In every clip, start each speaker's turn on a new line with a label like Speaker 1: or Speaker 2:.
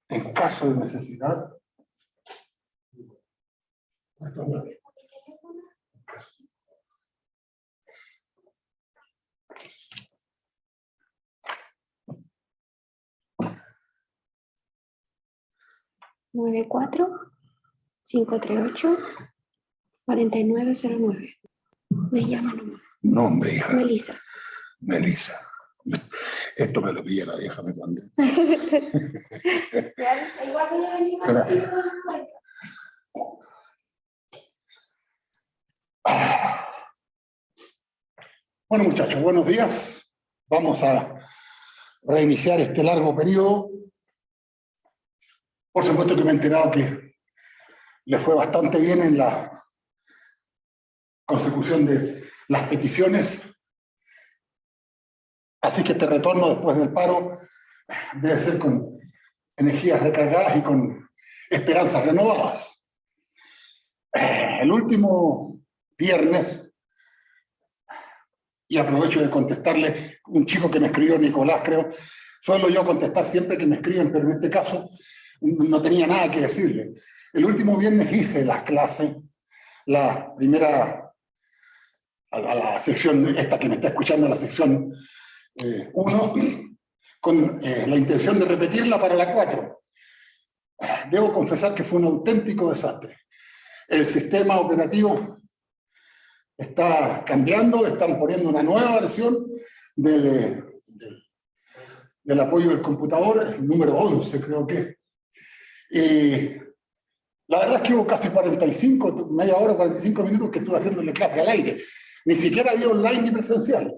Speaker 1: En caso de necesidad,
Speaker 2: nueve cuatro 538 4909. Me llama nomás.
Speaker 1: nombre, hija.
Speaker 2: Melissa.
Speaker 1: Melissa. Esto me lo pilla la vieja, me mandé. Gracias. Bueno, muchachos, buenos días. Vamos a reiniciar este largo periodo. Por supuesto que me he enterado que le fue bastante bien en la consecución de las peticiones. Así que este retorno después del paro debe ser con energías recargadas y con esperanzas renovadas. El último viernes, y aprovecho de contestarle un chico que me escribió, Nicolás, creo, suelo yo contestar siempre que me escriben, pero en este caso no tenía nada que decirle. El último viernes hice las clases, la primera, a la sección, esta que me está escuchando, la sección 1, con la intención de repetirla para la 4. Debo confesar que fue un auténtico desastre. El sistema operativo está cambiando, están poniendo una nueva versión del apoyo del computador, el número 11 creo que. Y la verdad es que hubo casi 45, media hora, 45 minutos que estuve haciéndole clase al aire. Ni siquiera había online ni presencial.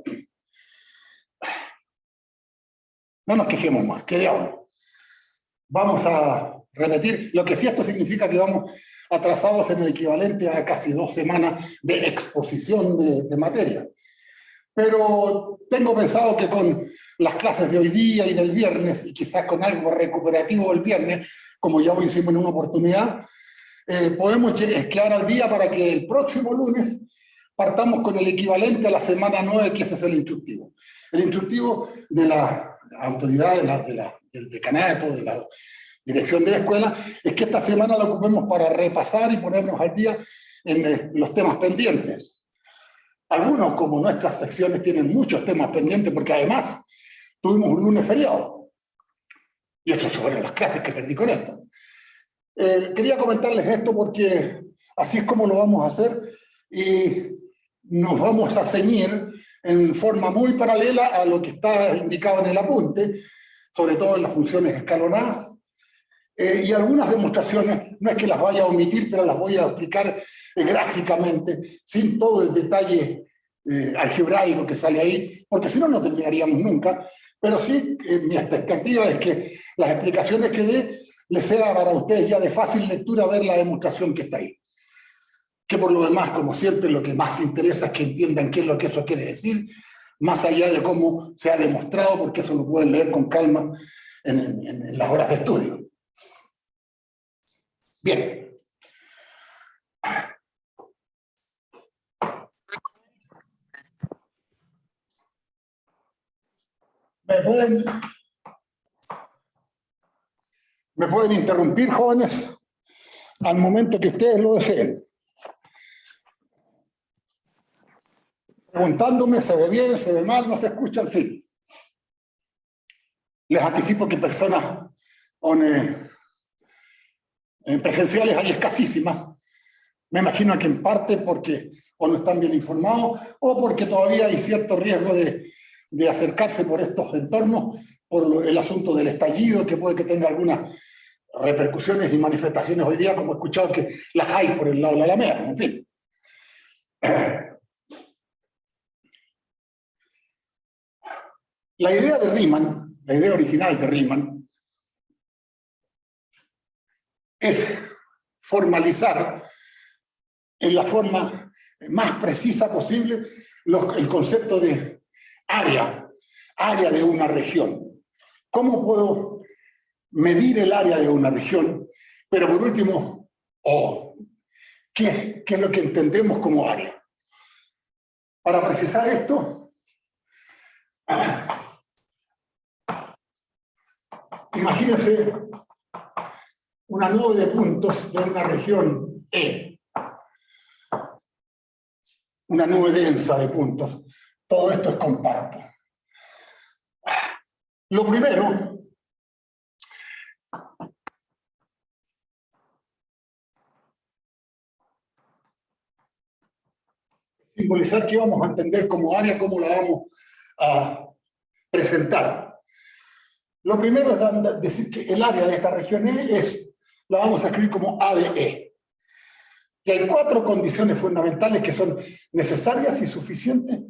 Speaker 1: No nos quejemos más, qué diablo. Vamos a repetir, lo que sí esto significa que vamos atrasados en el equivalente a casi 2 semanas de exposición de materia. Pero tengo pensado que con las clases de hoy día y del viernes, y quizás con algo recuperativo del viernes, como ya lo hicimos en una oportunidad, podemos quedar al día para que el próximo lunes partamos con el equivalente a la semana 9, que ese es el instructivo. El instructivo de la autoridad, del decanato, de la dirección de la escuela, es que esta semana la ocupemos para repasar y ponernos al día en los temas pendientes. Algunos, como nuestras secciones, tienen muchos temas pendientes, porque además tuvimos un lunes feriado. Y eso fueron las clases que perdí con esto. Quería comentarles esto porque así es como lo vamos a hacer y nos vamos a ceñir en forma muy paralela a lo que está indicado en el apunte, sobre todo en las funciones escalonadas. Y algunas demostraciones, no es que las vaya a omitir, pero las voy a explicar gráficamente, sin todo el detalle algebraico que sale ahí, porque si no, no terminaríamos nunca. Pero sí, mi expectativa es que las explicaciones que dé les sea para ustedes ya de fácil lectura ver la demostración que está ahí. Que por lo demás, como siempre, lo que más interesa es que entiendan qué es lo que eso quiere decir, más allá de cómo se ha demostrado, porque eso lo pueden leer con calma en las horas de estudio. Bien. ¿Me pueden interrumpir, jóvenes, al momento que ustedes lo deseen? Preguntándome, ¿se ve bien, se ve mal, no se escucha, al fin? Les anticipo que personas presenciales hay escasísimas. Me imagino que en parte porque o no están bien informados o porque todavía hay cierto riesgo de acercarse por estos entornos, por el asunto del estallido, que puede que tenga algunas repercusiones y manifestaciones hoy día, como he escuchado que las hay por el lado de la Alameda, en fin. La idea de Riemann, la idea original de Riemann, es formalizar en la forma más precisa posible el concepto de área de una región. ¿Cómo puedo medir el área de una región? Pero por último, ¿qué es lo que entendemos como área? Para precisar esto, Imagínense una nube de puntos de una región E. Una nube densa de puntos. Todo esto es compacto. Lo primero simbolizar qué vamos a entender como área, cómo la vamos a presentar. Lo primero es decir que el área de esta región E la vamos a escribir como A de E. Y hay 4 condiciones fundamentales que son necesarias y suficientes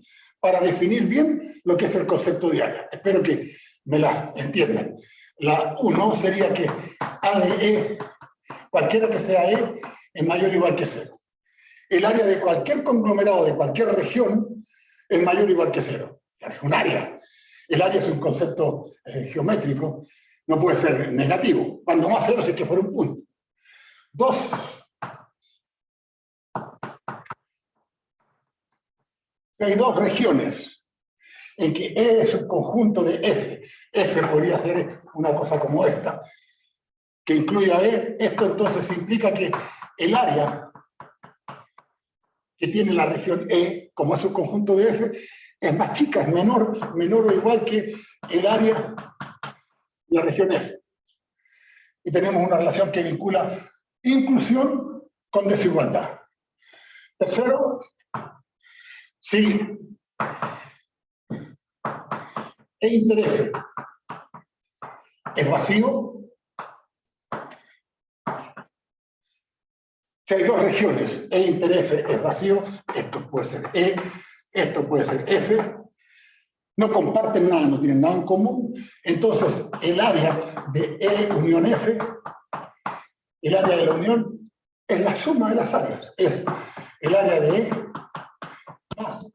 Speaker 1: para definir bien lo que es el concepto de área. Espero que me la entiendan. La 1 sería que A de E, cualquiera que sea E, es mayor o igual que 0. El área de cualquier conglomerado de cualquier región es mayor o igual que 0. Es un área. El área es un concepto geométrico, no puede ser negativo. Cuando más 0 es que fuera un punto. 2. Hay 2 regiones en que E es un conjunto de F. F podría ser una cosa como esta, que incluya E. Esto entonces implica que el área que tiene la región E, como es un conjunto de F, es más chica, es menor o igual que el área de la región F. Y tenemos una relación que vincula inclusión con desigualdad. Tercero, si E inter F es vacío, si hay 2 regiones, E inter F es vacío, esto puede ser E, esto puede ser F, no comparten nada, no tienen nada en común, entonces el área de E unión F, el área de la unión, es la suma de las áreas, es el área de E más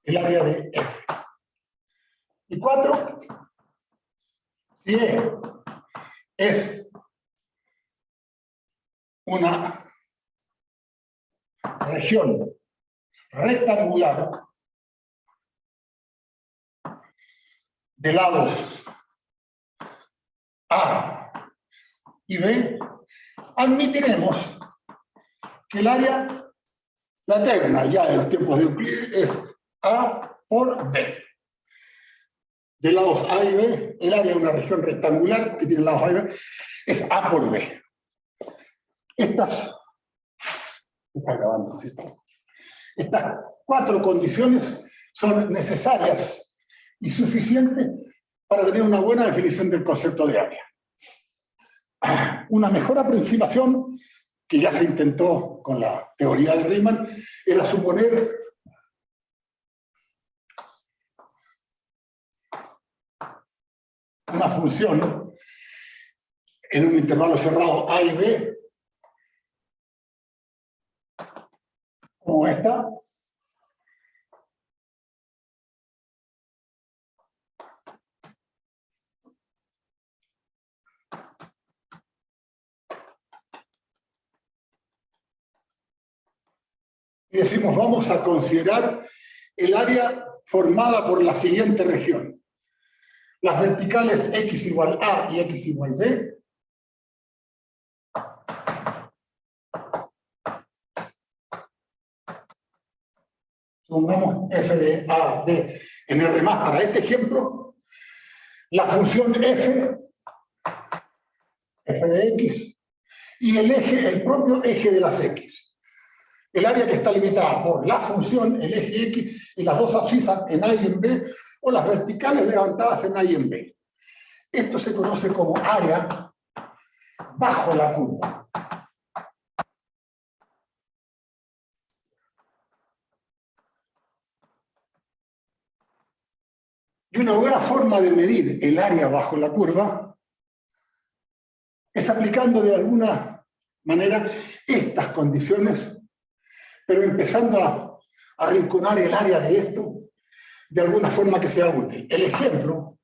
Speaker 1: el área de F. Y 4, si E es una región rectangular de lados A y B, admitiremos que el área, la eterna ya de los tiempos de Euclides, es A por B. De lados A y B, el área de una región rectangular que tiene lados A y B es A por B. Estas 4 condiciones son necesarias y suficientes para tener una buena definición del concepto de área. Una mejor aproximación que ya se intentó con la teoría de Riemann era suponer una función en un intervalo cerrado A y B como esta, y decimos vamos a considerar el área formada por la siguiente región. Las verticales X igual A y X igual B. Supongamos f de A, B en R más para este ejemplo. La función f de X, y el eje, el propio eje de las X. El área que está limitada por la función, el eje X, y las 2 abscisas en A y en B, o las verticales levantadas en A y en B. Esto se conoce como área bajo la curva. Y una buena forma de medir el área bajo la curva es aplicando de alguna manera estas condiciones, pero empezando a arrinconar el área de esto de alguna forma que sea útil. El ejemplo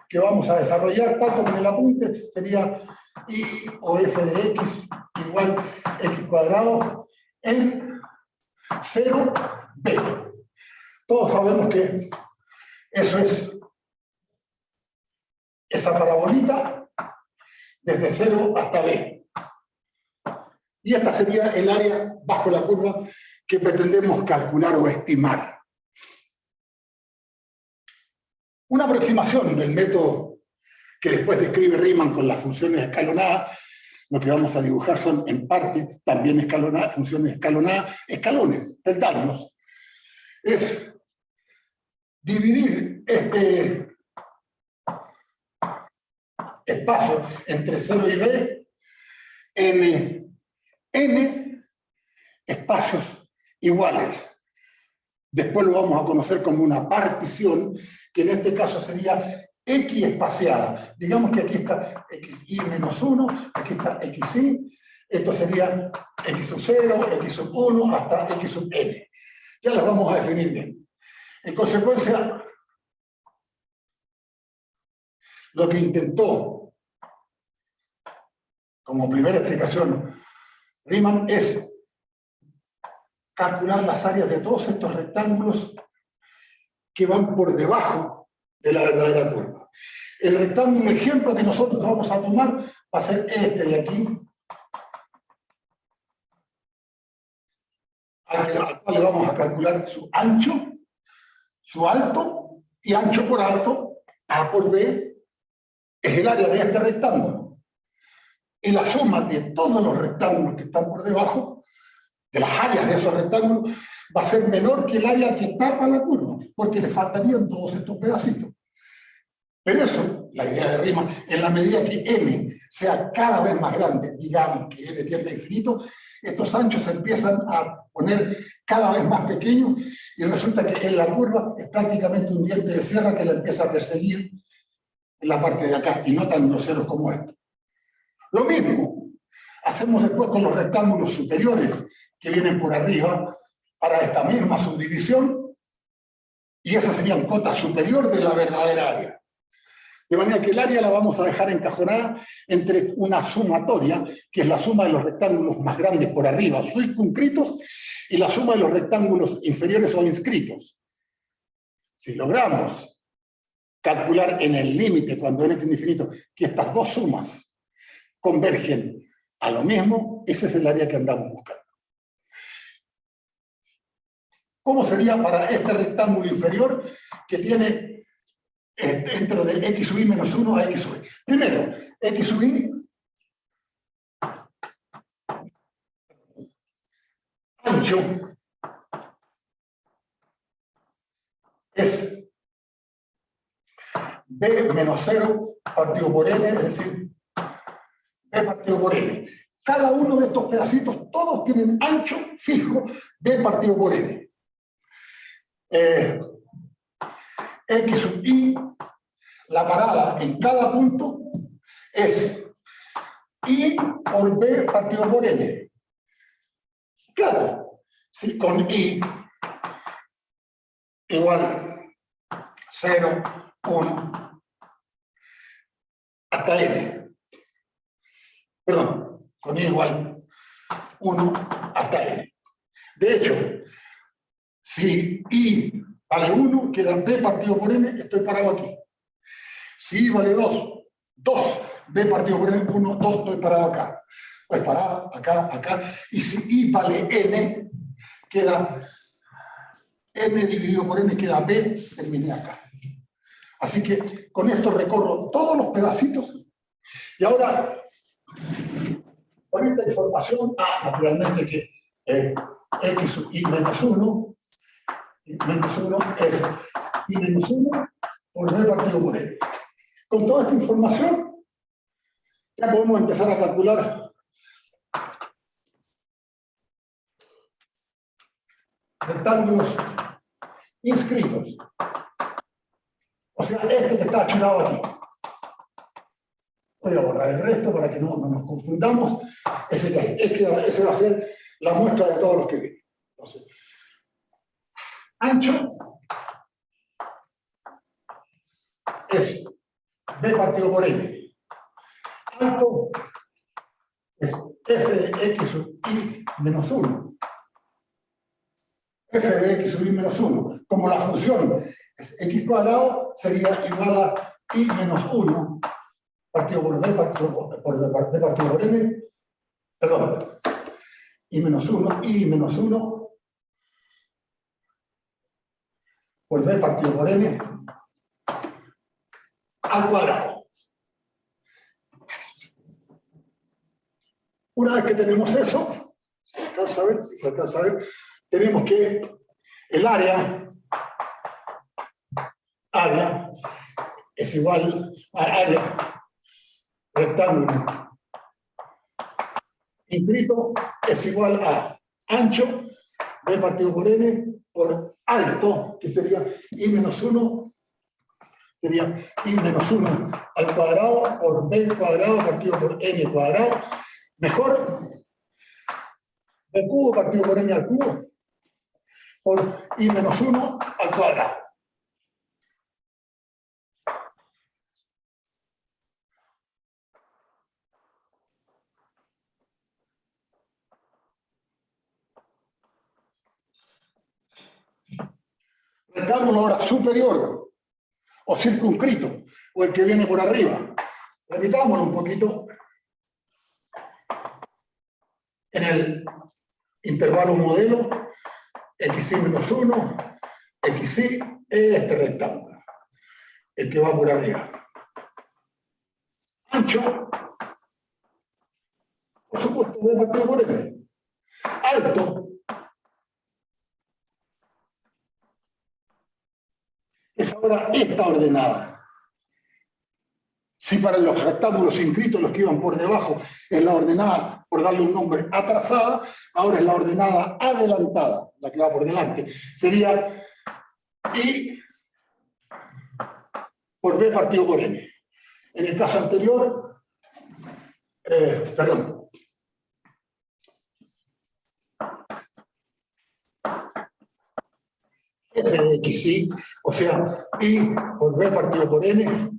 Speaker 1: que vamos a desarrollar, tal como en el apunte, sería I o f de x igual x cuadrado en 0b. Todos sabemos que eso es esa parabolita desde 0 hasta B. Y esta sería el área bajo la curva que pretendemos calcular o estimar. Una aproximación del método que después describe Riemann con las funciones escalonadas, lo que vamos a dibujar son, en parte, también escalonadas, funciones escalonadas, escalones, peldaños. Es dividir este espacio entre 0 y B en n espacios iguales. Después lo vamos a conocer como una partición, que en este caso sería X espaciada. Digamos que aquí está XY menos 1, aquí está XY, esto sería X sub 0, X sub 1, hasta X sub n. Ya las vamos a definir bien. En consecuencia, lo que intentó, como primera explicación, Riemann es calcular las áreas de todos estos rectángulos que van por debajo de la verdadera curva. El rectángulo ejemplo que nosotros vamos a tomar va a ser este de aquí, al cual le vamos a calcular su ancho, su alto, y ancho por alto, A por B, es el área de este rectángulo. Y la suma de todos los rectángulos que están por debajo, de las áreas de esos rectángulos, va a ser menor que el área que tapa la curva, porque le faltarían todos estos pedacitos. Pero eso, la idea de Riemann, en la medida que n sea cada vez más grande, digamos que n tiende a infinito, estos anchos se empiezan a poner cada vez más pequeños y resulta que en la curva es prácticamente un diente de sierra que la empieza a perseguir en la parte de acá, y no tan groseros como esto. Lo mismo hacemos después con los rectángulos superiores que vienen por arriba para esta misma subdivisión, y esa sería una cota superior de la verdadera área. De manera que el área la vamos a dejar encajonada entre una sumatoria, que es la suma de los rectángulos más grandes por arriba, circunscritos, y la suma de los rectángulos inferiores o inscritos. Si logramos calcular en el límite, cuando n tiende a infinito, que estas dos sumas convergen a lo mismo, ese es el área que andamos buscando. ¿Cómo sería para este rectángulo inferior que tiene dentro de x sub i menos 1 a x sub i? Primero, x sub i ancho es b menos 0 partido por n, es decir, b partido por n. Cada uno de estos pedacitos, todos tienen ancho fijo b partido por n. X sub i, la parada en cada punto es i por b partido por n. Claro, si con i igual 0, 1, hasta n. Perdón, con i igual 1 hasta n. De hecho, si i vale 1, queda b partido por n, estoy parado aquí. Si i vale 2, 2, b partido por n, 1, 2, estoy parado acá. Pues parado, acá, acá. Y si i vale n, queda n dividido por n, queda b, terminé acá. Así que con esto recorro todos los pedacitos. Y ahora, con esta información, naturalmente que x sub i menos 1, menos 1 es i menos 1 por b partido por n. Con toda esta información, ya podemos empezar a calcular rectángulos inscritos. O sea, este que está achurado aquí. Voy a borrar el resto para que no nos confundamos. Ese va a ser la muestra de todos los que vienen. Entonces, ancho es b partido por n. Alto es f de x sub i menos 1. F de x sub i menos 1. Como la función es x cuadrado, sería igual a I menos 1 partido por B partido por N, perdón, I menos 1 por B partido por N al cuadrado. Una vez que tenemos eso, si se alcanza a ver, tenemos que el área es igual a área rectángulo inscrito es igual a ancho B partido por N por alto, que sería I menos 1, sería I menos 1 al cuadrado por B cuadrado partido por N cuadrado, mejor B cubo partido por N al cubo por I menos 1 al cuadrado. Rectángulo ahora superior o circunscrito, o el que viene por arriba. Repitámoslo un poquito. En el intervalo modelo, xy menos 1, xy es este rectángulo, el que va por arriba. Ancho, por supuesto, B partido por N. Alto, es ahora esta ordenada. Si para los rectángulos inscritos, los que iban por debajo, es la ordenada, por darle un nombre, atrasada, ahora es la ordenada adelantada, la que va por delante. Sería I por B partido por N. En el caso anterior, perdón. F de xy, o sea, I por B partido por N.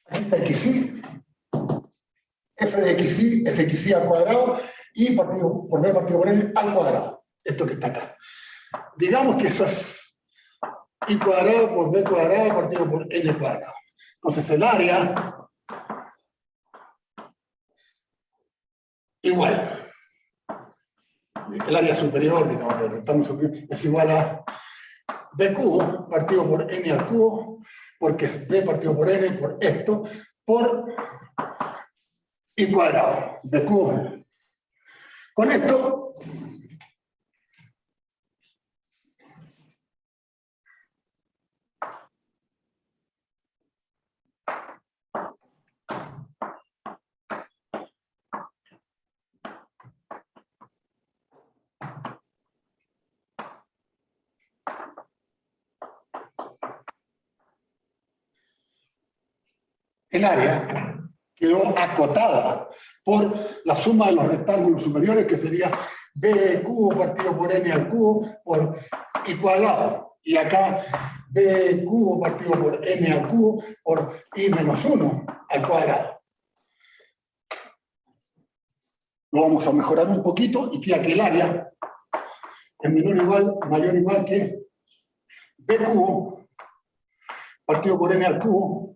Speaker 1: Aquí está xy. F de xy es xy al cuadrado y por B partido por N al cuadrado. Esto que está acá. Digamos que eso es I cuadrado por B cuadrado partido por N cuadrado. Entonces el área igual. El área superior, digamos, del rectángulo superior, es igual a B cubo partido por N al cubo, porque es B partido por N por esto, por I cuadrado, B cubo. Con esto, el área quedó acotada por la suma de los rectángulos superiores, que sería B cubo partido por N al cubo por I cuadrado. Y acá B cubo partido por N al cubo por I menos 1 al cuadrado. Lo vamos a mejorar un poquito y queda que el área es mayor o igual que B cubo partido por N al cubo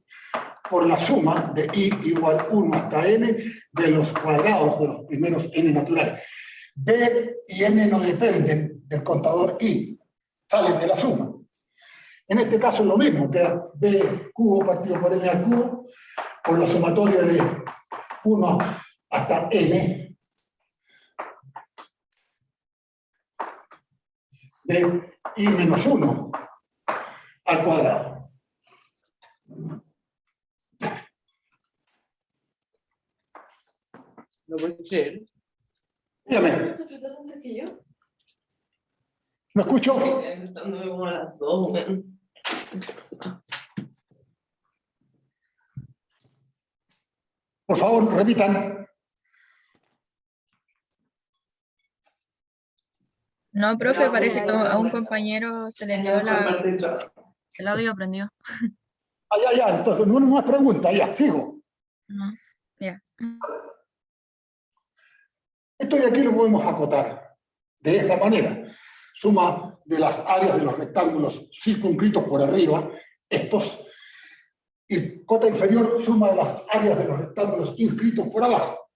Speaker 1: por la suma de I igual 1 hasta N de los cuadrados de los primeros N naturales. B y N no dependen del contador I, salen de la suma. En este caso es lo mismo, queda B cubo partido por N al cubo por la sumatoria de 1 hasta N de I menos 1 al cuadrado.
Speaker 3: No puedo creer.
Speaker 1: Dígame. ¿No escucho?
Speaker 3: Como a las 2, weón.
Speaker 1: Por favor, repitan.
Speaker 4: No, profe, parece que a un compañero se le quedó el audio prendido.
Speaker 1: Ya, entonces no más preguntas, ya, sigo.
Speaker 4: No, ya.
Speaker 1: Esto de aquí lo podemos acotar de esa manera. suma de las áreas de los rectángulos circunscritos por arriba, estos, y cota inferior, suma de las áreas de los rectángulos inscritos por abajo.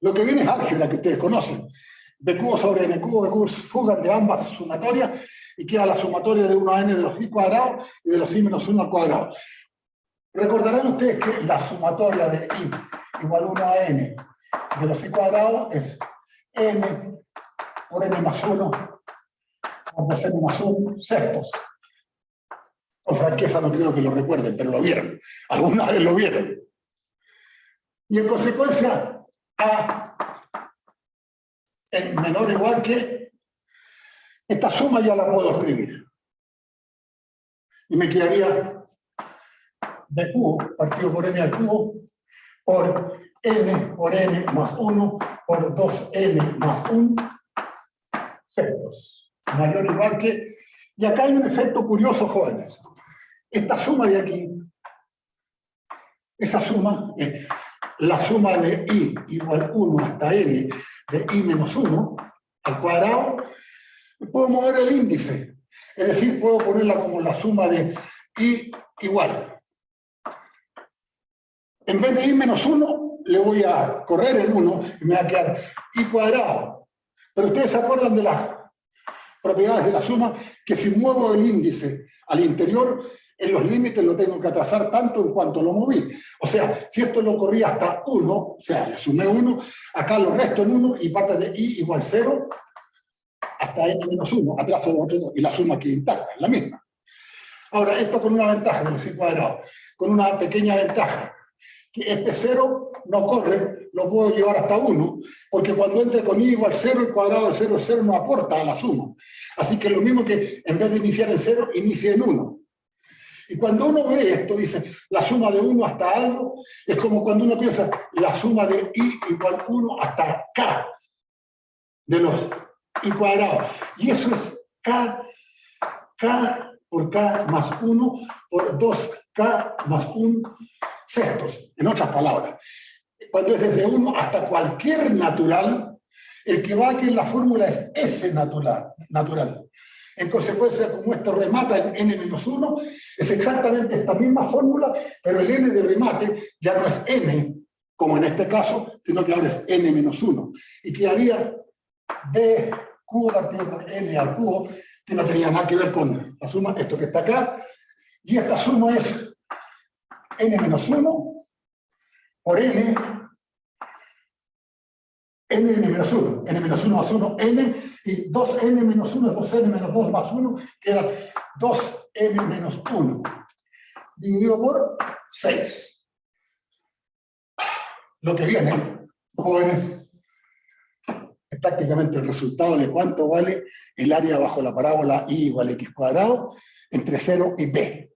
Speaker 1: Lo que viene es álgebra, que ustedes conocen. B cubo sobre n cubo, B cubo fugan de ambas sumatorias, y queda la sumatoria de 1 a n de los i cuadrados y de los i menos 1 al cuadrado. Recordarán ustedes que la sumatoria de i igual 1 a n de los i cuadrados es n por n más 1 por 2n más 1 sextos. Con franqueza no creo que lo recuerden, pero lo vieron. Alguna vez lo vieron. Y en consecuencia, a es menor o igual que, esta suma ya la puedo escribir. Y me quedaría b cubo partido por n al cubo por n más 1 por 2n más 1 sextos. Mayor o igual que... Y acá hay un efecto curioso, jóvenes. Esta suma de aquí, esa suma es la suma de i igual 1 hasta n de i menos 1 al cuadrado. Puedo mover el índice, es decir, puedo ponerla como la suma de i igual. En vez de i menos 1, le voy a correr el 1 y me va a quedar i cuadrado. Pero ustedes se acuerdan de las propiedades de la suma, que si muevo el índice al interior, en los límites lo tengo que atrasar tanto en cuanto lo moví. O sea, si esto lo corría hasta 1, o sea, le sumé 1, acá lo resto en 1 y parte de i igual 0 hasta n menos 1, atraso de otro 2, y la suma queda intacta, es la misma. Ahora, esto con una ventaja de los i cuadrados, con una pequeña ventaja, que este 0 no corre, lo puedo llevar hasta 1, porque cuando entre con i igual 0, el cuadrado de 0 es 0, no aporta a la suma. Así que lo mismo que en vez de iniciar en 0, inicie en 1. Y cuando uno ve esto, dice, la suma de 1 hasta algo, es como cuando uno piensa la suma de i igual 1 hasta k, de los i cuadrados. Y eso es k por k más 1 por 2k más 1 sextos. En otras palabras, cuando es desde 1 hasta cualquier natural, el que va aquí en la fórmula es S natural. En consecuencia, como esto remata en n-1, es exactamente esta misma fórmula, pero el n de remate ya no es n, como en este caso, sino que ahora es n-1. Y quedaría b cubo partido por n al cubo, que no tenía nada que ver con la suma, esto que está acá, y esta suma es n-1 por n menos 1, n-1 más 1, n, y 2n menos 1 es 2n menos 2 más 1, queda 2n menos 1, dividido por 6. Lo que viene, jóvenes, es prácticamente el resultado de cuánto vale el área bajo la parábola i igual a x cuadrado entre 0 y b.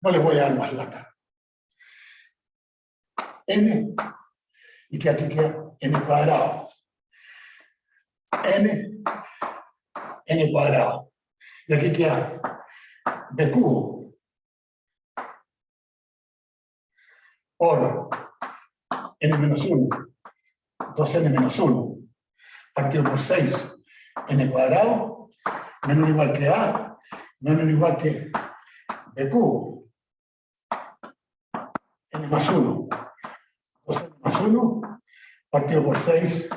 Speaker 1: No les voy a dar más lata. N, y que aquí queda n cuadrado. N cuadrado. Y aquí queda b cubo por n menos 1, 2n menos 1, partido por 6, n cuadrado, menor o igual que a, menor o igual que b cubo, n más 1. 2n más 1, partido por 6,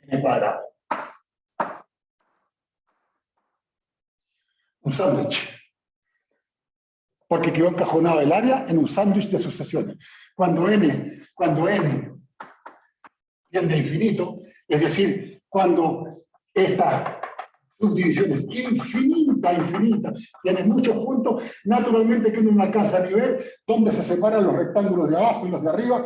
Speaker 1: n cuadrado. Un sándwich. Porque quedó encajonado el área en un sándwich de sucesiones. Cuando n tiende a infinito, es decir, cuando esta subdivisión es infinita, tiene muchos puntos, naturalmente que uno no alcanza a nivel donde se separan los rectángulos de abajo y los de arriba,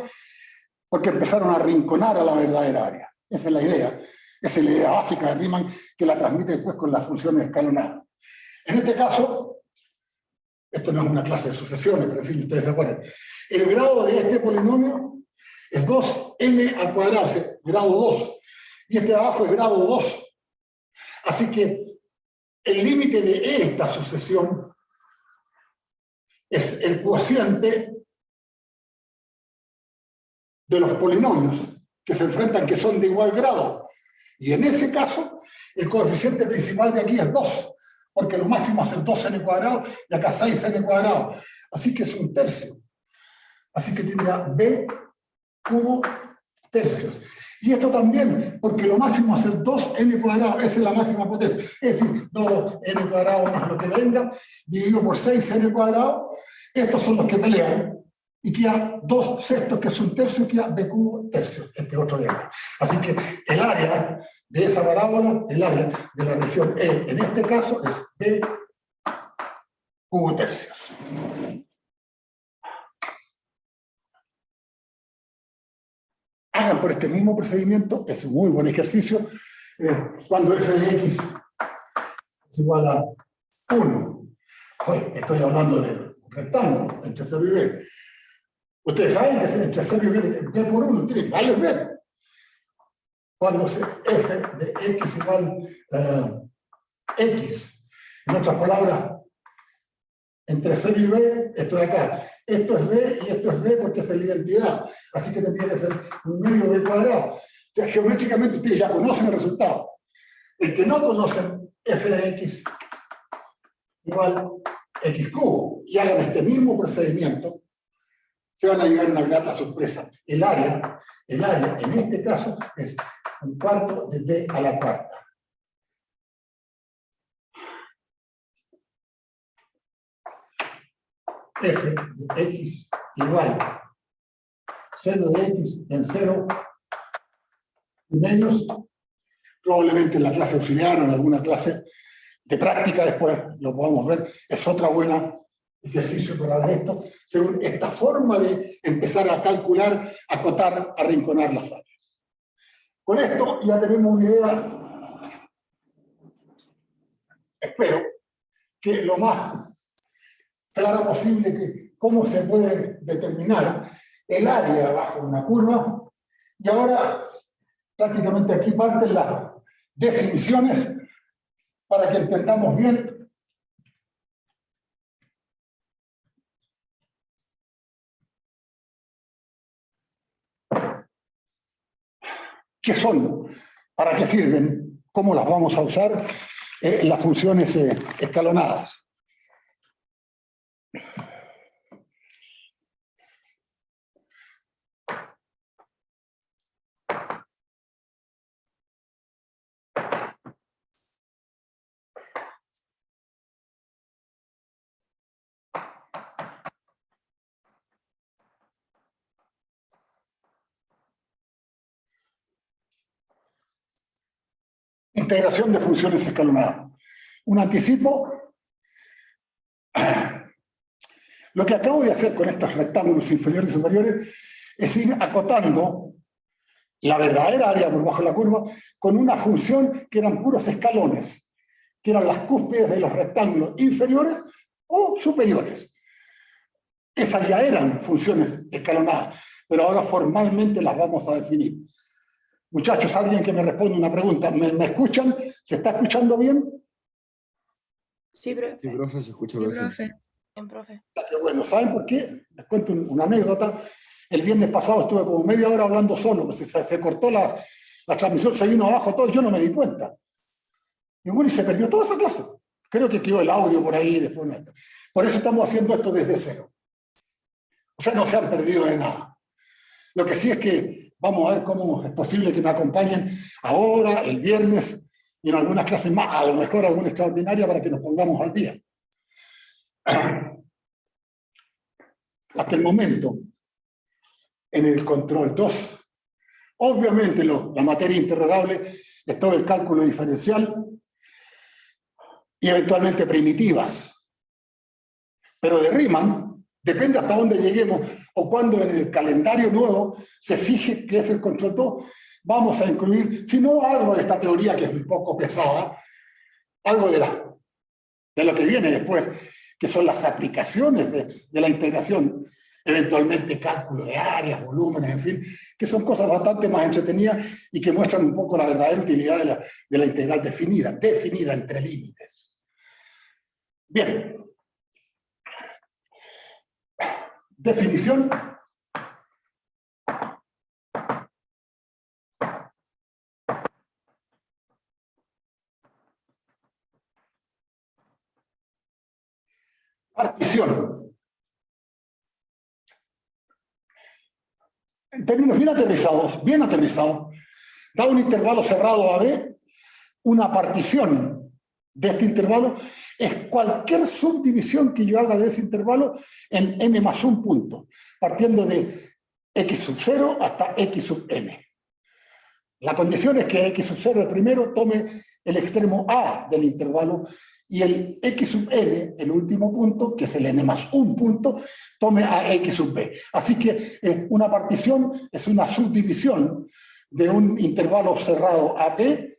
Speaker 1: porque empezaron a arrinconar a la verdadera área. Esa es la idea. Esa es la idea básica de Riemann, que la transmite después con las funciones escalonadas. En este caso, esto no es una clase de sucesiones, pero en fin, ustedes se acuerdan. El grado de este polinomio es 2n al cuadrado, es grado 2. Y este de abajo es grado 2. Así que el límite de esta sucesión es el cociente de los polinomios. que se enfrentan que son de igual grado. Y en ese caso, el coeficiente principal de aquí es 2, porque lo máximo es el 2n² y acá 6n². Así que es un tercio. Así que tendría b cubo tercios. Y esto también, porque lo máximo es el 2n², esa es la máxima potencia. Es decir, 2n² más lo que venga, dividido por 6n², estos son los que pelean. Y queda 2/6, que es un tercio, y queda b cubo tercios, este otro diagrama. Así que el área de esa parábola, el área de la región E, en este caso, es b cubo tercios. Hagan por este mismo procedimiento, es un muy buen ejercicio, cuando f de x es igual a 1. Oye, estoy hablando de un rectángulo entre 0 y b. Ustedes saben que entre 0 y b por 1 tiene varios b. Cuando f de x igual x, en otras palabras, entre 0 y b, esto de acá, esto es b y esto es b porque es la identidad, así que tendría que ser un medio b². O sea, geométricamente ustedes ya conocen el resultado. El que no conocen, f de x igual x cubo, y hagan este mismo procedimiento, se van a llevar una grata sorpresa. El área en este caso es 1/4 de b a la cuarta. F de x igual 0 de x en 0 y medios, probablemente en la clase auxiliar o en alguna clase de práctica después lo podamos ver, es otra buena ejercicio para ver esto, según esta forma de empezar a calcular, acotar, arrinconar las áreas. Con esto ya tenemos una idea, espero, que lo más clara posible que cómo se puede determinar el área bajo una curva. Y ahora prácticamente aquí parten las definiciones para que entendamos bien qué son, para qué sirven, cómo las vamos a usar las funciones escalonadas. Integración de funciones escalonadas. Un anticipo. Lo que acabo de hacer con estos rectángulos inferiores y superiores es ir acotando la verdadera área por bajo la curva con una función que eran puros escalones, que eran las cúspides de los rectángulos inferiores o superiores. Esas ya eran funciones escalonadas, pero ahora formalmente las vamos a definir. Muchachos, alguien que me responda una pregunta. ¿Me escuchan? ¿Se está escuchando bien?
Speaker 2: Sí, profe.
Speaker 5: Sí, profe, se escucha
Speaker 4: Sí,
Speaker 5: perfecto.
Speaker 4: profe.
Speaker 2: Bien, profe.
Speaker 1: Qué bueno, ¿saben por qué? Les cuento una anécdota. El viernes pasado estuve como media hora hablando solo, pues se cortó la transmisión, se vino abajo todo, yo no me di cuenta. Y bueno, y se perdió toda esa clase. Creo que quedó el audio por ahí después. Por eso estamos haciendo esto desde cero. O sea, no se han perdido de nada. Lo que sí es que vamos a ver cómo es posible que me acompañen ahora, el viernes, y en algunas clases más, a lo mejor alguna extraordinaria para que nos pongamos al día. Hasta el momento, en el control 2, obviamente la materia interrogable es todo el cálculo diferencial y eventualmente primitivas. Pero de Riemann, depende hasta dónde lleguemos o cuando en el calendario nuevo se fije que es el control 2, vamos a incluir, si no algo de esta teoría que es un poco pesada, algo de lo que viene después, que son las aplicaciones de la integración, eventualmente cálculo de áreas, volúmenes, en fin, que son cosas bastante más entretenidas y que muestran un poco la verdadera utilidad de la integral definida entre límites. Bien. Definición. partición. En términos bien aterrizados, dado un intervalo cerrado AB, una partición de este intervalo es cualquier subdivisión que yo haga de ese intervalo en n más un punto, partiendo de x sub 0 hasta x sub n. La condición es que x sub 0, el primero, tome el extremo A del intervalo y el x sub n, el último punto, que es el n más un punto, tome a x sub b. Así que una partición es una subdivisión de un intervalo cerrado AB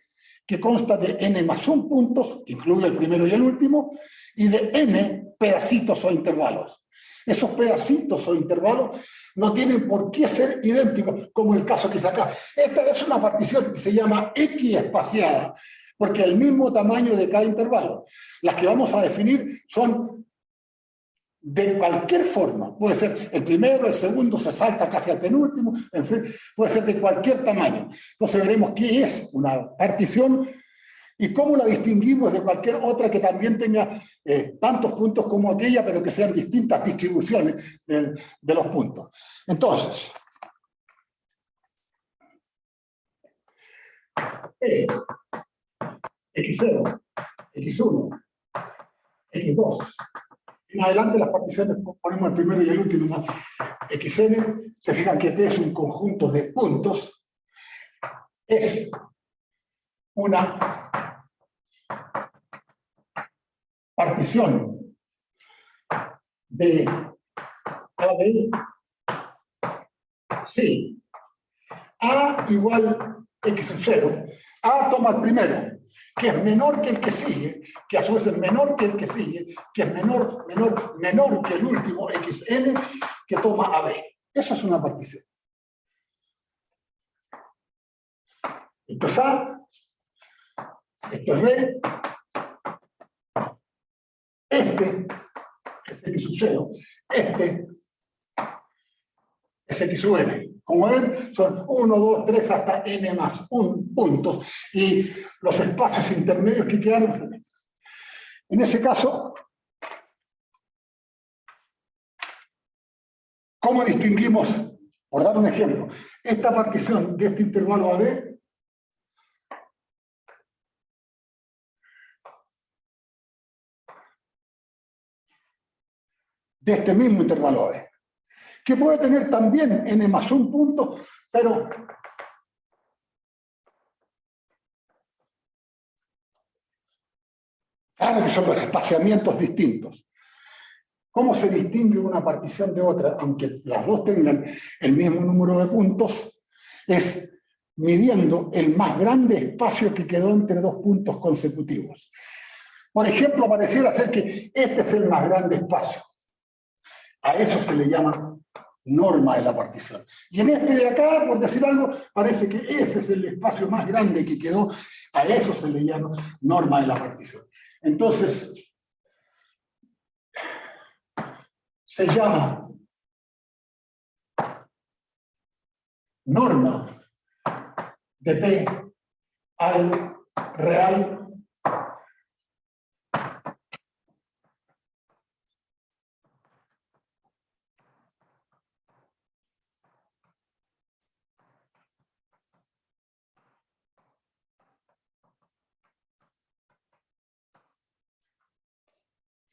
Speaker 1: que consta de n más un puntos, incluye el primero y el último, y de n pedacitos o intervalos. Esos pedacitos o intervalos no tienen por qué ser idénticos, como el caso que hice acá. Esta es una partición que se llama X espaciada, porque es el mismo tamaño de cada intervalo. Las que vamos a definir son de cualquier forma. Puede ser el primero, el segundo, se salta casi al penúltimo, en fin, puede ser de cualquier tamaño. Entonces veremos qué es una partición y cómo la distinguimos de cualquier otra que también tenga tantos puntos como aquella, pero que sean distintas distribuciones de los puntos. Entonces, X0, X1, X2. En adelante las particiones ponemos el primero y el último más xn. Se fijan que P es un conjunto de puntos. Es una partición de AB. Sí. A igual x sub 0. A toma el primero, que es menor que el que sigue, que a su vez es menor que el que sigue, que es menor que el último xn, que toma AB. Eso es una partición. Esto es A, esto es B, este es x sub 0, este es x sub n. Como ven, son 1, 2, 3 hasta n más 1 puntos. Y los espacios intermedios que quedan. En ese caso, ¿cómo distinguimos, por dar un ejemplo, esta partición de este intervalo AB de este mismo intervalo AB? Que puede tener también n más 1 punto, pero claro que son los espaciamientos distintos. ¿Cómo se distingue una partición de otra, aunque las dos tengan el mismo número de puntos? Es midiendo el más grande espacio que quedó entre dos puntos consecutivos. Por ejemplo, pareciera ser que este es el más grande espacio. A eso se le llama norma de la partición. Y en este de acá, por decir algo, parece que ese es el espacio más grande que quedó. A eso se le llama norma de la partición. Entonces, se llama norma de P al real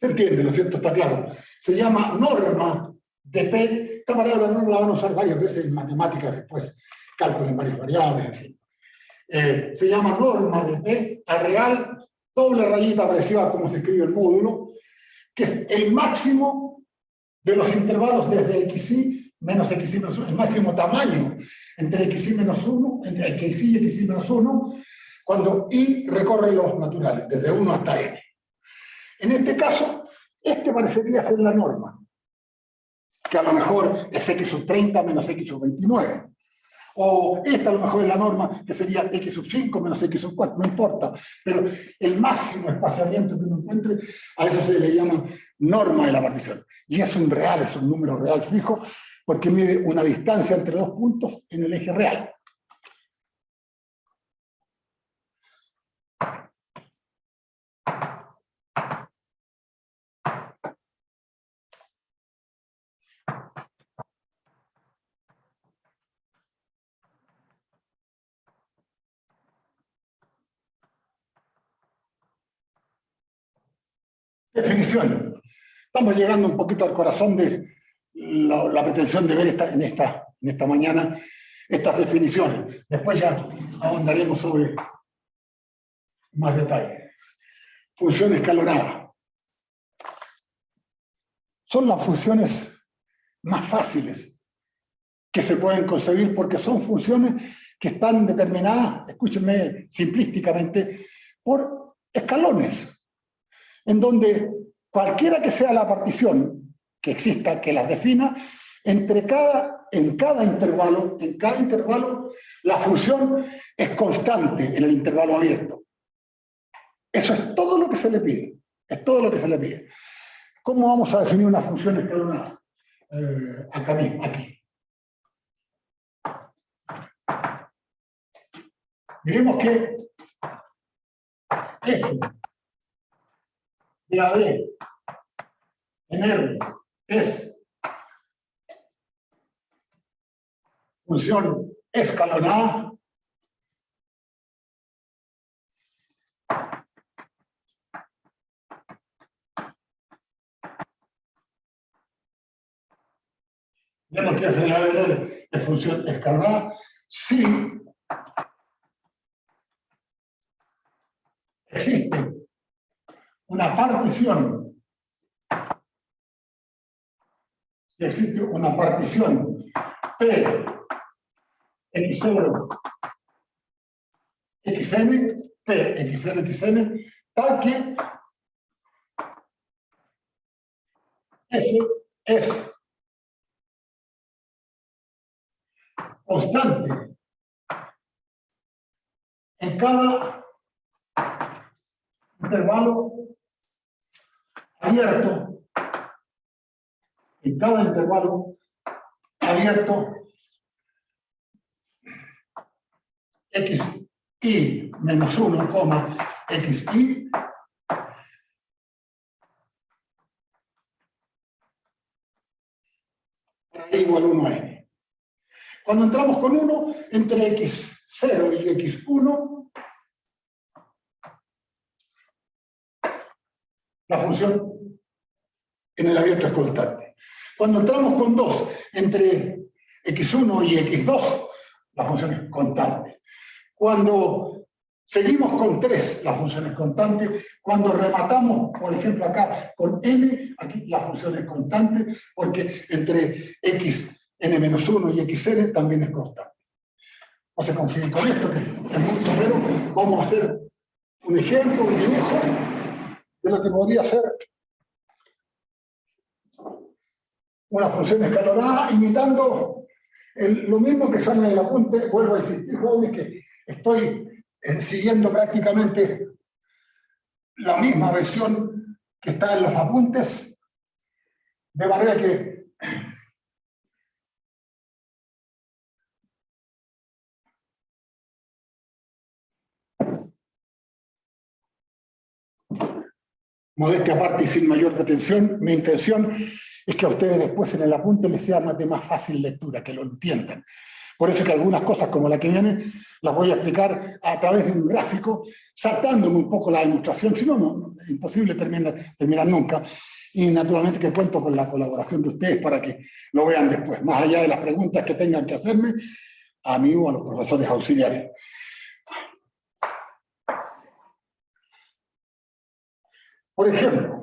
Speaker 1: ¿se entiende, no es cierto? Está claro. Se llama norma de P. Esta palabra no la van a usar varias veces en matemáticas después, cálculo en varias variables, en fin. Se llama norma de P al real, doble rayita apreciada como se escribe el módulo, que es el máximo de los intervalos desde xy menos xy menos 1, el máximo tamaño entre xy menos 1, entre xy y xy menos 1, cuando y recorre los naturales, desde 1 hasta n. En este caso, este parecería ser la norma, que a lo mejor es x sub 30 menos x sub 29. O esta a lo mejor es la norma, que sería x sub 5 menos x sub 4, no importa. Pero el máximo espaciamiento que uno encuentre, a eso se le llama norma de la partición. Y es un real, es un número real fijo, porque mide una distancia entre dos puntos en el eje real. Definición. Estamos llegando un poquito al corazón de la pretensión de ver en esta mañana estas definiciones. Después ya ahondaremos sobre más detalle. Función escalonada. Son las funciones más fáciles que se pueden concebir porque son funciones que están determinadas, escúchenme simplísticamente, por escalones, en donde cualquiera que sea la partición que exista, que las defina, en cada intervalo, la función es constante en el intervalo abierto. Eso es todo lo que se le pide. Es todo lo que se le pide. ¿Cómo vamos a definir una función escalonada? Acá mismo, aquí. Diremos que F de AB en R es función escalonada vemos que F de AB es función escalonada si existe una partición, P X0 XN, P X0 XN, tal que F es constante en cada intervalo abierto, xi menos 1, xi igual 1 a n. Cuando entramos con 1, entre x0 y x1, la función en el abierto es constante. Cuando entramos con 2, entre x1 y x2, la función es constante. Cuando seguimos con 3, la función es constante. Cuando rematamos, por ejemplo, acá con n, aquí la función es constante, porque entre xn-1 y xn también es constante. No se consigue con esto, que es mucho, pero vamos a hacer un ejemplo, un dibujo de lo que podría ser una función escalonada, imitando lo mismo que sale en el apunte. Vuelvo a insistir, jóvenes, que estoy siguiendo prácticamente la misma versión que está en los apuntes, de manera que modestia aparte y sin mayor pretensión, mi intención es que a ustedes después en el apunte les sea de más fácil lectura, que lo entiendan. Por eso que algunas cosas como la que viene las voy a explicar a través de un gráfico, saltándome un poco la demostración, si no, es imposible terminar nunca. Y naturalmente que cuento con la colaboración de ustedes para que lo vean después, más allá de las preguntas que tengan que hacerme a mí o a los profesores auxiliares. Por ejemplo,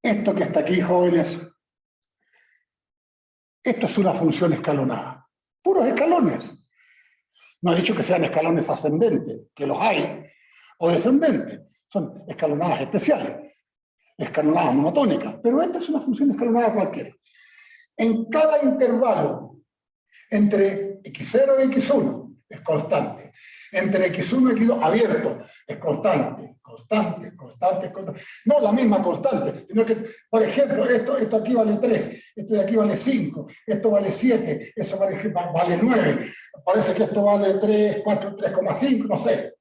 Speaker 1: Esto que está aquí, jóvenes, esto es una función escalonada. Puros escalones. No he dicho que sean escalones ascendentes, que los hay, o descendentes. Son escalonadas especiales, escalonadas monotónicas. Pero esta es una función escalonada cualquiera. En cada intervalo entre x0 y x1 es constante. Entre x1 y x2 abierto es constante, constante, constante, constante. No la misma constante, sino que, por ejemplo, esto aquí vale 3, esto de aquí vale 5, esto vale 7, eso vale 9. Parece que esto vale 3, 4, 3,5, no sé.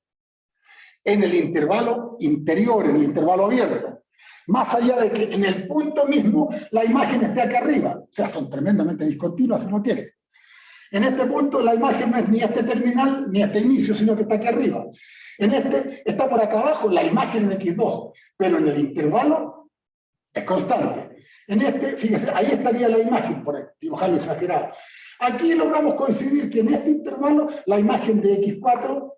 Speaker 1: En el intervalo interior, en el intervalo abierto. Más allá de que en el punto mismo la imagen esté acá arriba. O sea, son tremendamente discontinuas si uno quiere. En este punto la imagen no es ni este terminal ni este inicio, sino que está aquí arriba. En este está por acá abajo la imagen en x2, pero en el intervalo es constante. En este, fíjese, ahí estaría la imagen, por dibujarlo exagerado. Aquí logramos coincidir que en este intervalo la imagen de x4,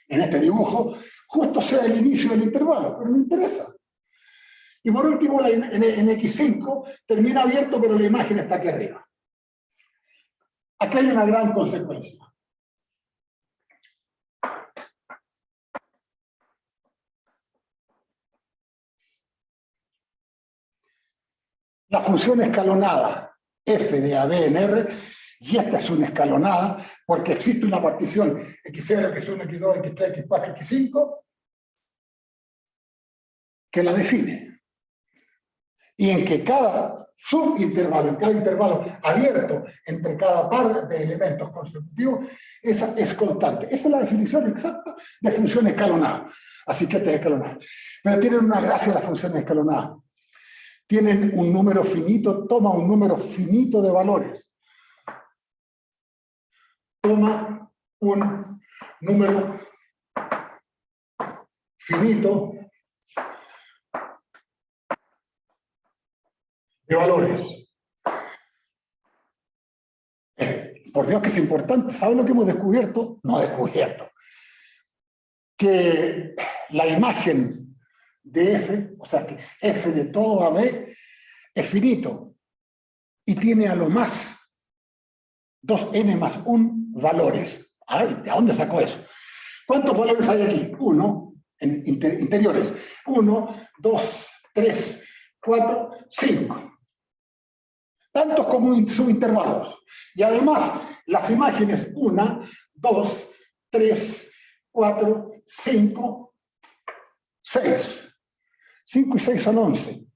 Speaker 1: en este dibujo, justo sea el inicio del intervalo, pero no interesa. Y por último, en x5 termina abierto, pero la imagen está aquí arriba. Aquí hay una gran consecuencia. La función escalonada f de AB en R, y esta es una escalonada, porque existe una partición x0, x1, x2, x3, x4, x5, que la define. Y en que cada subintervalo, en cada intervalo abierto entre cada par de elementos consecutivos, esa es constante. Esa es la definición exacta de función escalonada. Así que esta es escalonada. Pero tienen una gracia las funciones escalonadas. Tienen un número finito, toma un número finito de valores. Toma un número finito de valores. Por Dios que es importante. ¿Saben lo que hemos descubierto? No descubierto. Que la imagen de f, o sea que f de todo AB, es finito. Y tiene a lo más 2n más 1 valores. A ver, ¿de dónde sacó eso? ¿Cuántos valores hay aquí? 1, en interiores. 1, 2, 3, 4, 5. Tantos como subintervalos. Y además, las imágenes 1, 2, 3, 4, 5, 6. 5 y 6 son 11.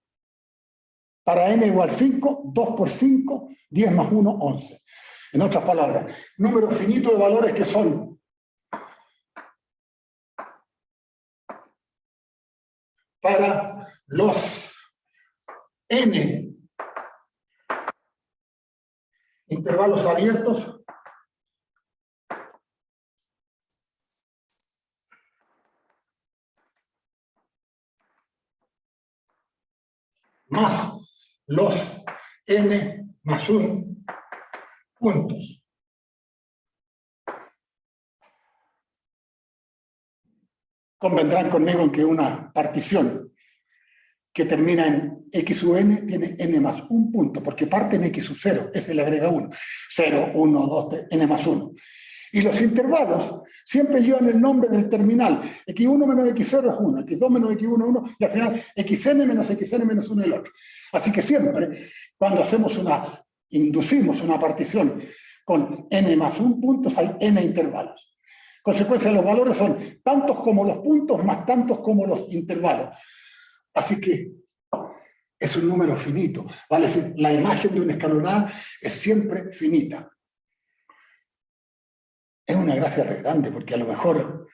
Speaker 1: Para n igual 5, 2 por 5, 10 más 1, 11. En otras palabras, número finito de valores que son para los n intervalos abiertos más los n más 1 puntos. Convendrán conmigo en que una partición que termina en x sub n tiene n más 1 punto, porque parte en x sub 0, ese le agrega 1. 0, 1, 2, 3, n más 1. Y los intervalos siempre llevan el nombre del terminal. x1 menos x0 es 1, x2 menos x1 es 1, y al final xn menos xn menos 1 es el otro. Así que siempre, cuando inducimos una partición con n más 1 puntos, hay n intervalos. Consecuencia, los valores son tantos como los puntos más tantos como los intervalos. Así que es un número finito. Vale decir, la imagen de una escalonada es siempre finita. Es una gracia re grande, porque a lo mejor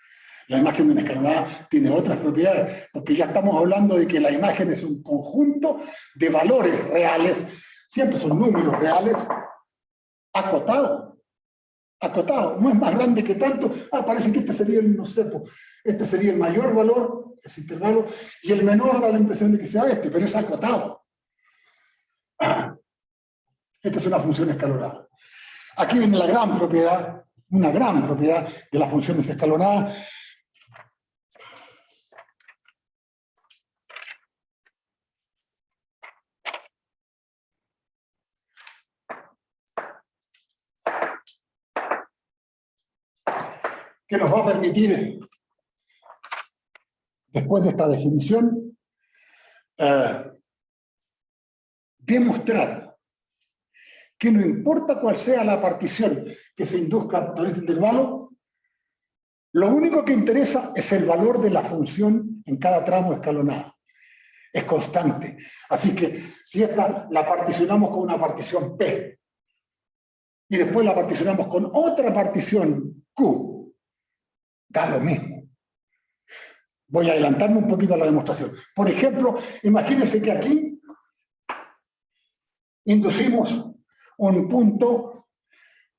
Speaker 1: la imagen de una escalonada tiene otras propiedades, porque ya estamos hablando de que la imagen es un conjunto de valores reales, siempre son números reales, acotados. Acotado, no es más grande que tanto. Parece que este sería el, no sé, este sería el mayor valor, ese intervalo, y el menor da la impresión de que sea este, pero es acotado. Esta es una función escalonada. Aquí viene la gran propiedad, una gran propiedad de las funciones escalonadas. que nos va a permitir, después de esta definición, demostrar que no importa cuál sea la partición que se induzca por este intervalo, lo único que interesa es el valor de la función en cada tramo escalonado. Es constante. Así que si esta la particionamos con una partición P y después la particionamos con otra partición Q, da lo mismo. Voy a adelantarme un poquito a la demostración. Por ejemplo, imagínense que aquí inducimos un punto,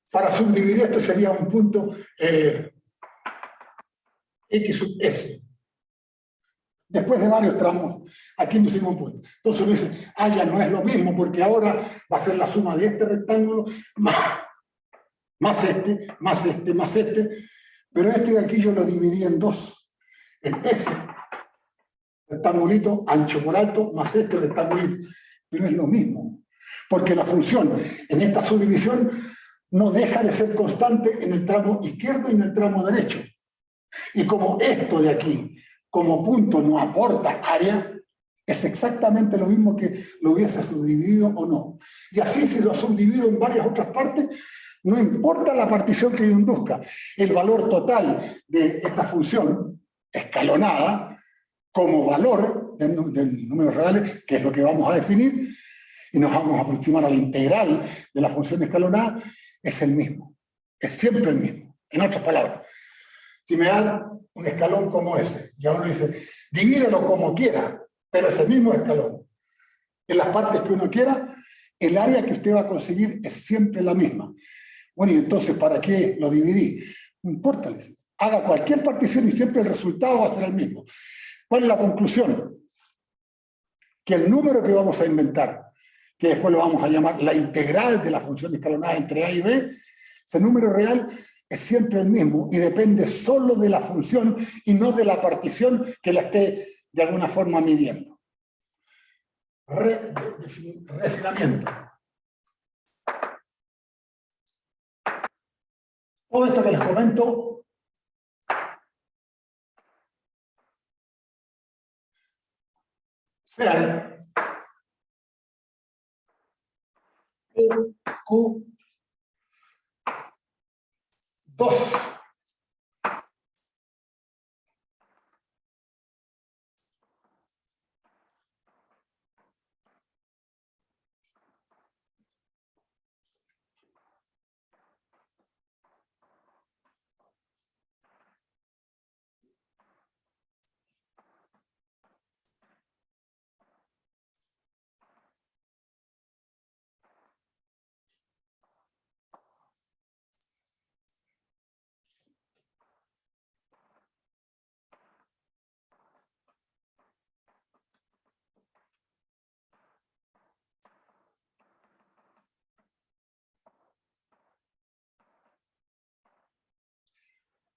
Speaker 1: para subdividir esto sería un punto X sub S. Después de varios tramos, aquí inducimos un punto. Entonces uno dice, ya no es lo mismo, porque ahora va a ser la suma de este rectángulo más este, más este, más este. Pero este de aquí yo lo dividí en dos. En ese rectangulito ancho por alto, más este rectangulito. Pero es lo mismo. Porque la función en esta subdivisión no deja de ser constante en el tramo izquierdo y en el tramo derecho. Y como esto de aquí, como punto no aporta área, es exactamente lo mismo que lo hubiese subdividido o no. Y así si lo subdivido en varias otras partes, no importa la partición que yo induzca, el valor total de esta función escalonada como valor del número reales, que es lo que vamos a definir, y nos vamos a aproximar a la integral de la función escalonada, es el mismo, es siempre el mismo. En otras palabras, si me dan un escalón como ese, y uno dice, divídelo como quiera, pero ese mismo escalón, en las partes que uno quiera, el área que usted va a conseguir es siempre la misma. Bueno, y entonces, ¿para qué lo dividí? No importa, haga cualquier partición y siempre el resultado va a ser el mismo. ¿Cuál es la conclusión? Que el número que vamos a inventar, que después lo vamos a llamar la integral de la función escalonada entre A y B, ese número real es siempre el mismo y depende solo de la función y no de la partición que la esté de alguna forma midiendo. Refinamiento. Todo esto que les comento sean Q2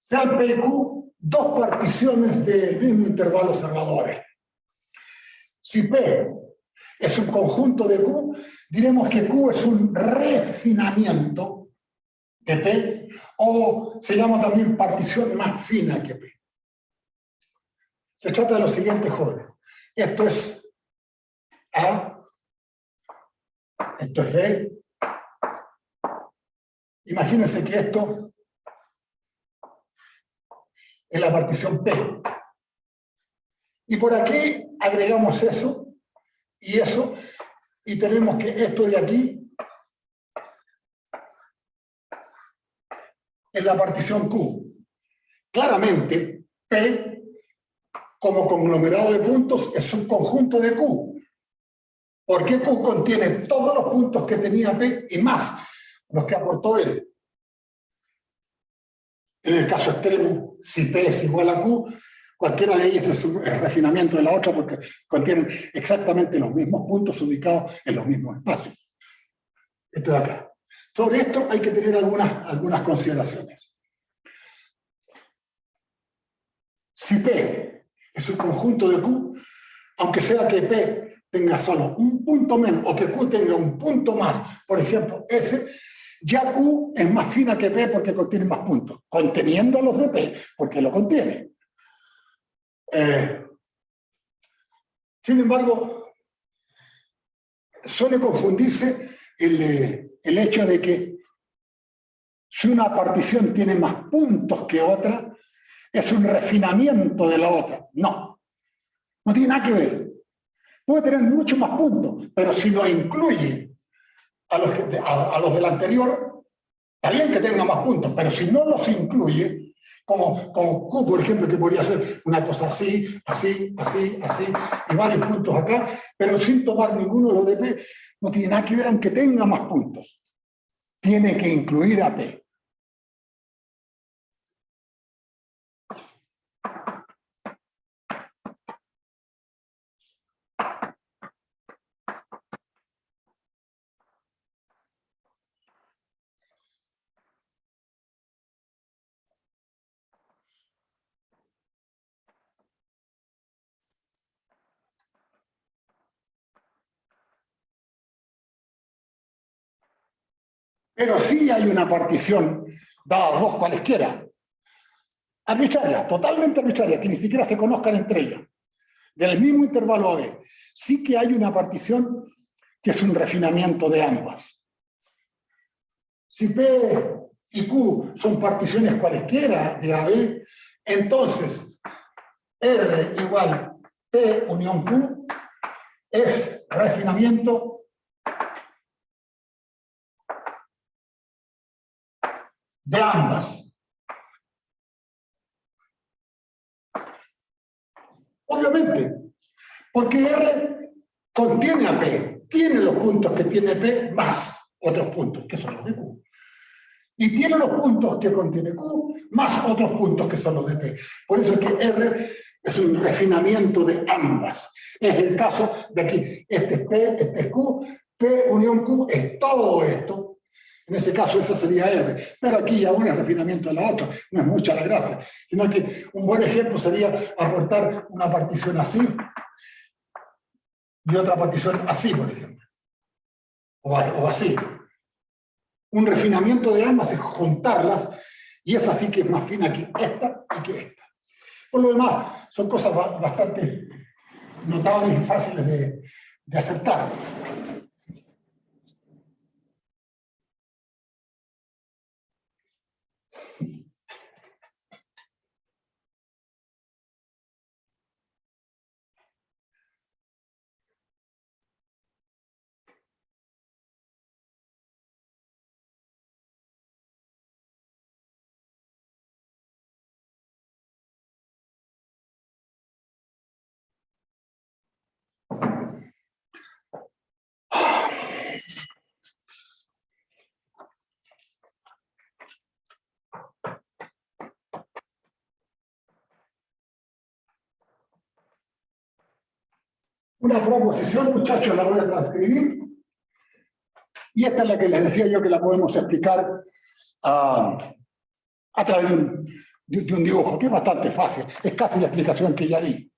Speaker 1: sean P y Q dos particiones del mismo intervalo cerrado AB. Si P es un conjunto de Q, diremos que Q es un refinamiento de P, o se llama también partición más fina que P. Se trata de lo siguiente, jóvenes. Esto es A, esto es B. Imagínense que esto es la partición P. Y por aquí agregamos eso, y tenemos que esto de aquí es la partición Q. Claramente, P, como conglomerado de puntos, es un conjunto de Q. Porque Q contiene todos los puntos que tenía P y más los que aportó él. En el caso extremo, si P es igual a Q, cualquiera de ellas es un refinamiento de la otra porque contienen exactamente los mismos puntos ubicados en los mismos espacios. Esto de acá. Sobre esto hay que tener algunas consideraciones. Si P es un conjunto de Q, aunque sea que P tenga solo un punto menos o que Q tenga un punto más, por ejemplo, S, Ya Q es más fina que P porque contiene más puntos, conteniendo a los de P, porque lo contiene. Sin embargo, suele confundirse el hecho de que si una partición tiene más puntos que otra, es un refinamiento de la otra. No, no tiene nada que ver. Puede tener muchos más puntos, pero si lo incluye a los del anterior, está bien que tenga más puntos, pero si no los incluye, como Q, por ejemplo, que podría ser una cosa así, así, así, así, y varios puntos acá, pero sin tomar ninguno de los de P, no tiene nada que ver aunque tenga más puntos. Tiene que incluir a P. Pero sí hay una partición, dadas dos cualesquiera, arbitraria, totalmente arbitraria, que ni siquiera se conozcan entre ellas, del mismo intervalo AB. Sí que hay una partición que es un refinamiento de ambas. Si P y Q son particiones cualesquiera de AB, entonces R igual P unión Q es refinamiento de ambas. Obviamente, porque R contiene a P, tiene los puntos que tiene P más otros puntos, que son los de Q. Y tiene los puntos que contiene Q más otros puntos que son los de P. Por eso es que R es un refinamiento de ambas. Es el caso de aquí. Este es P, este es Q, P unión Q es todo esto. En este caso, eso sería R. Pero aquí ya uno es refinamiento de la otra. No es mucha la gracia. Sino que un buen ejemplo sería aportar una partición así y otra partición así, por ejemplo. O así. Un refinamiento de ambas es juntarlas y es así que es más fina que esta y que esta. Por lo demás, son cosas bastante notables y fáciles de aceptar. Una proposición, muchachos, la voy a transcribir. Y esta es la que les decía yo que la podemos explicar a través de un dibujo, que es bastante fácil. Es casi la explicación que ya di.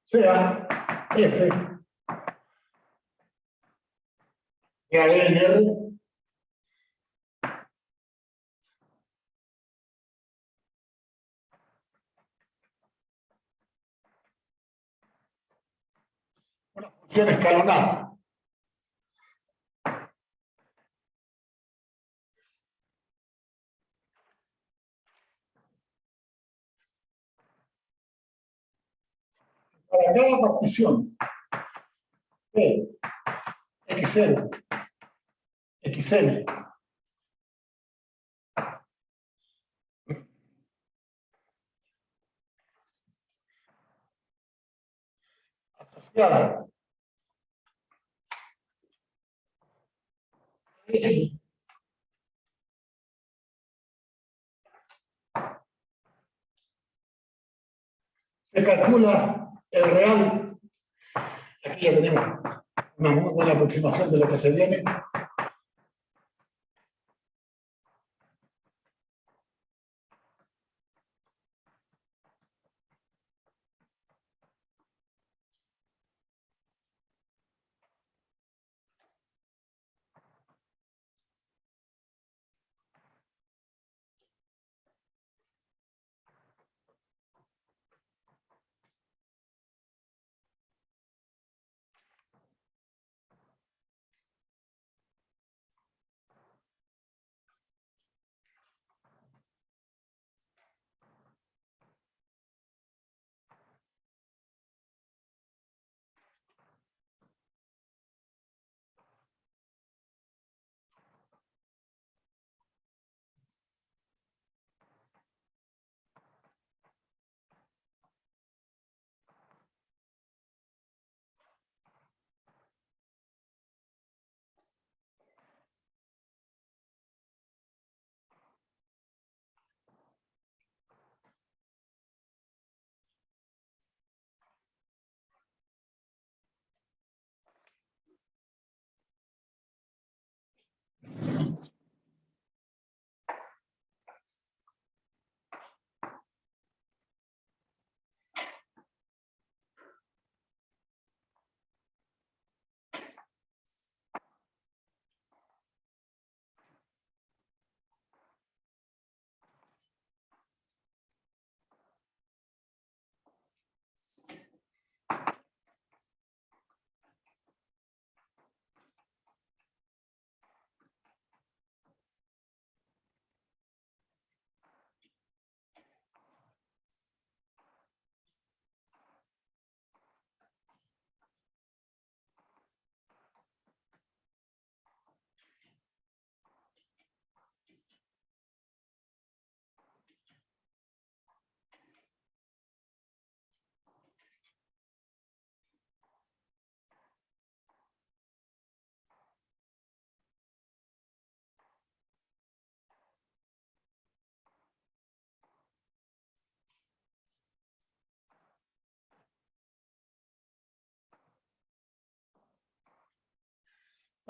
Speaker 1: Sea F de A en R una función escalonada. Para cada partición P, X0, XN, asociada X, se calcula el real. Aquí ya tenemos una muy buena aproximación de lo que se viene.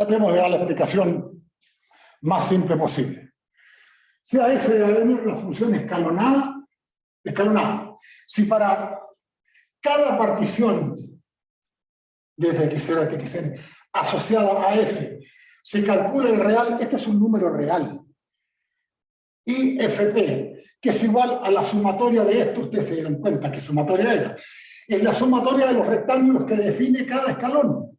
Speaker 1: Tratemos de dar la explicación más simple posible. Sea f debe venir la función escalonada. Si para cada partición desde x0 hasta xn asociada a f se calcula el real, este es un número real, y fp, que es igual a la sumatoria de esto, ustedes se dieron cuenta que sumatoria era, es la sumatoria de los rectángulos que define cada escalón.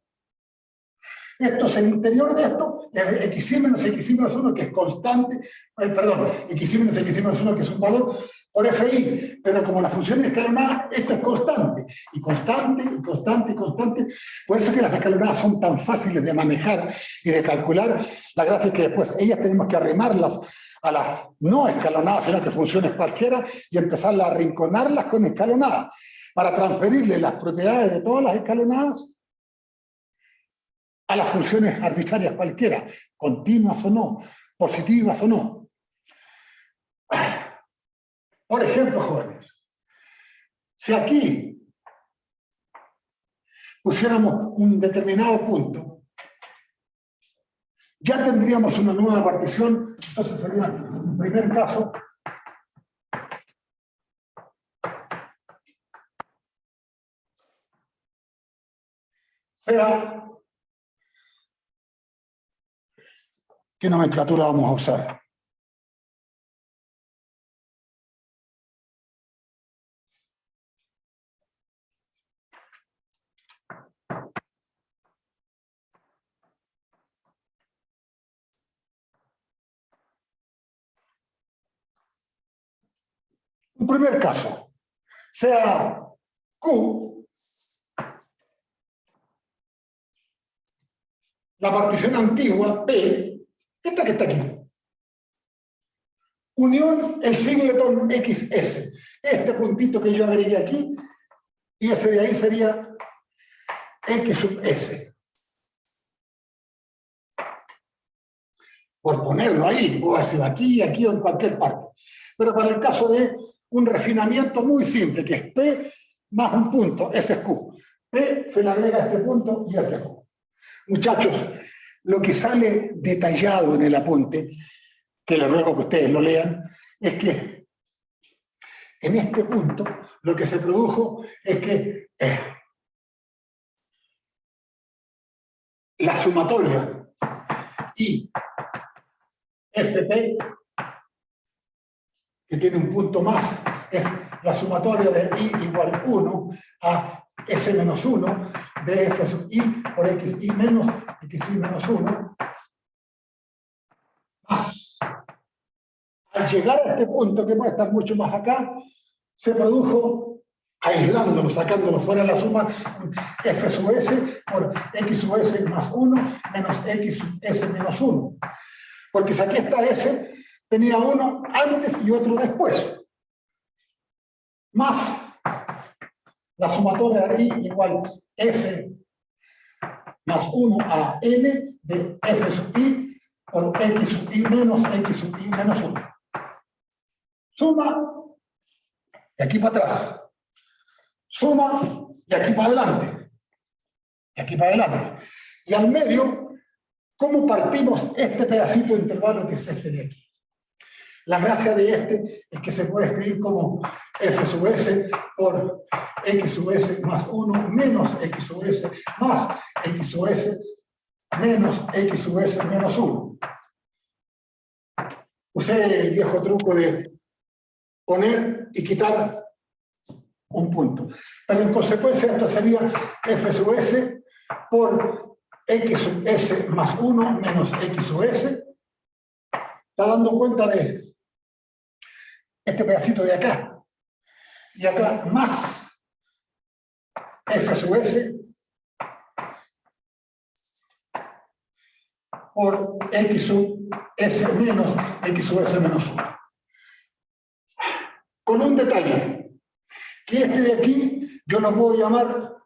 Speaker 1: Esto es el interior de esto, xy menos xy menos 1, que es constante, xy menos xy menos 1, que es un valor por fi, pero como la función es escalonada, esto es constante, y constante, y constante, y constante. Por eso es que las escalonadas son tan fáciles de manejar y de calcular. La gracia es que después ellas tenemos que arrimarlas a las no escalonadas, sino que funciones cualquiera, y empezarlas a arrinconarlas con escalonadas, para transferirle las propiedades de todas las escalonadas a las funciones arbitrarias cualquiera, continuas o no, positivas o no. Por ejemplo, jóvenes, si aquí pusiéramos un determinado punto, ya tendríamos una nueva partición, entonces sería un primer caso. Sea, ¿qué nomenclatura vamos a usar? Un primer caso, sea Q, la partición antigua, P, esta que está aquí, unión el singleton XS, este puntito que yo agregué aquí, y ese de ahí sería X sub S. Por ponerlo ahí, puedo decir aquí, aquí o en cualquier parte. Pero para el caso de un refinamiento muy simple, que es P más un punto, ese es Q. P se le agrega a este punto y a este Q. Muchachos, lo que sale detallado en el apunte, que les ruego que ustedes lo lean, es que en este punto lo que se produjo es que la sumatoria y FP, que tiene un punto más, es la sumatoria de I igual 1 a S menos 1 de F sub I por XI menos XI menos 1, más. Al llegar a este punto, que puede estar mucho más acá, se produjo, aislándolo, sacándolo fuera de la suma, F sub S por X sub S más 1 menos X sub S menos 1. Porque si aquí está S, tenía uno antes y otro después. Más la sumatoria de I igual S más 1 a N de F sub I por X sub I menos X sub I menos 1. Suma de aquí para atrás. Suma de aquí para adelante. De aquí para adelante. Y al medio, ¿cómo partimos este pedacito de intervalo que es este de aquí? La gracia de este es que se puede escribir como F sub S por X sub S más 1 menos X sub S más X sub S menos X sub S menos 1. Usé el viejo truco de poner y quitar un punto. Pero en consecuencia esto sería F sub S por X sub S más 1 menos X sub S. ¿Está dando cuenta de este pedacito de acá? Y acá más F sub S por X sub S menos X sub S menos 1. Con un detalle, que este de aquí yo lo puedo llamar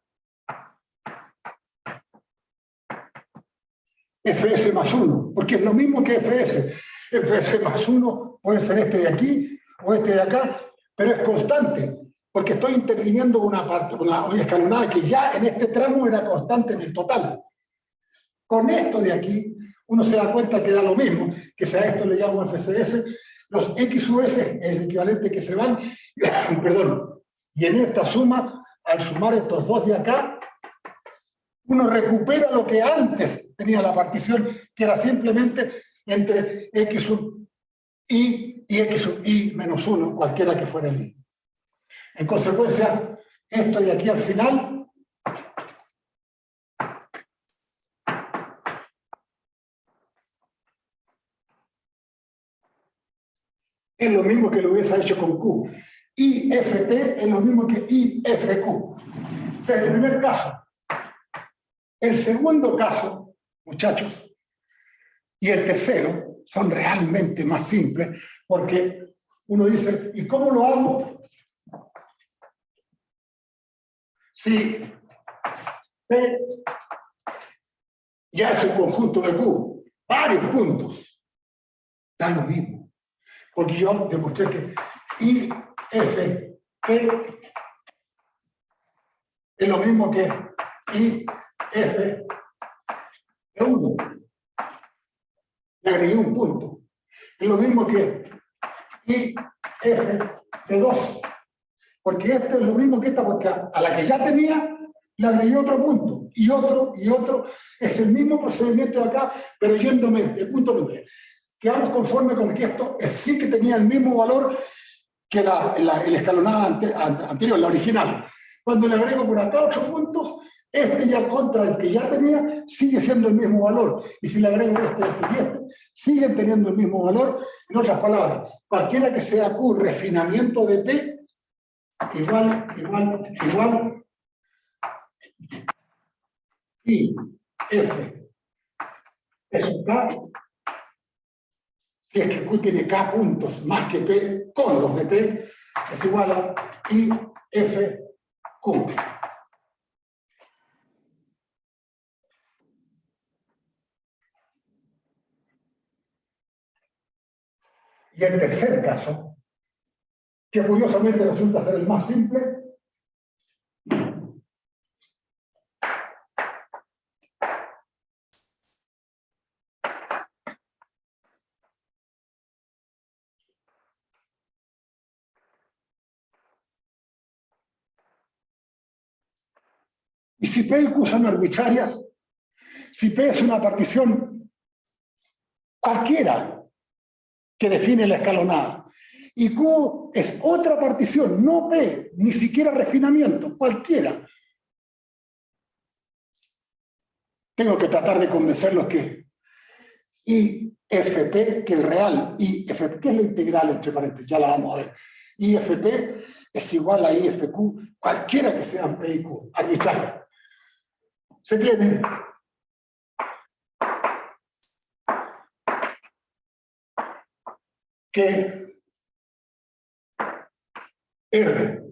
Speaker 1: Fs más 1, porque es lo mismo que Fs. Fs más 1 puede ser este de aquí o este de acá, pero es constante, porque estoy interviniendo una escalonada que ya en este tramo era constante en el total. Con esto de aquí, uno se da cuenta que da lo mismo, que si a esto le llamo FCS, los XUS es el equivalente que se van, perdón, y en esta suma, al sumar estos dos de acá, uno recupera lo que antes tenía la partición, que era simplemente entre X sub I y X sub I menos 1, cualquiera que fuera el I. En consecuencia, esto de aquí al final es lo mismo que lo hubiese hecho con Q. IFT es lo mismo que IFQ. O sea, el primer caso. El segundo caso, muchachos, y el tercero son realmente más simples, porque uno dice, ¿y cómo lo hago? Si P ya es un conjunto de Q, varios puntos, da lo mismo. Porque yo demostré que IFP es lo mismo que IFQ1. Le agregué un punto. Es lo mismo que IFP2. Porque esto es lo mismo que esta, porque a la que ya tenía, le agregué otro punto. Y otro, y otro. Es el mismo procedimiento de acá, pero yéndome de punto número. Quedamos conforme con que esto sí que tenía el mismo valor que el escalonado anterior, la original. Cuando le agrego por acá 8 puntos, este ya contra el que ya tenía sigue siendo el mismo valor. Y si le agrego este y este, siguen teniendo el mismo valor. En otras palabras, cualquiera que sea Q refinamiento de P, igual, y F es un K, si es que Q tiene K puntos más que P con los de P, es igual a IFQ. Y el tercer caso, que curiosamente resulta ser el más simple, y si P y Q son arbitrarias, si P es una partición cualquiera que define la escalonada, y Q es otra partición, no P, ni siquiera refinamiento, cualquiera. Tengo que tratar de convencerlos que IFP, que el real IFP, que es la integral entre paréntesis, ya la vamos a ver. IFP es igual a IFQ, cualquiera que sean P y Q, arbitrario. Se tiene que R,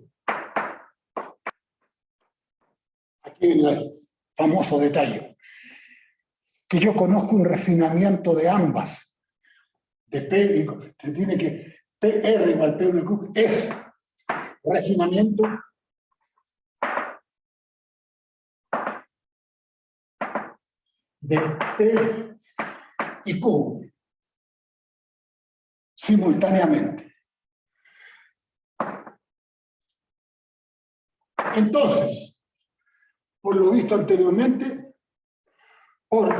Speaker 1: aquí en el famoso detalle, que yo conozco un refinamiento de ambas, de P y Q, se tiene que PR igual P1 y Q, es refinamiento de P y Q simultáneamente. Entonces, por lo visto anteriormente, por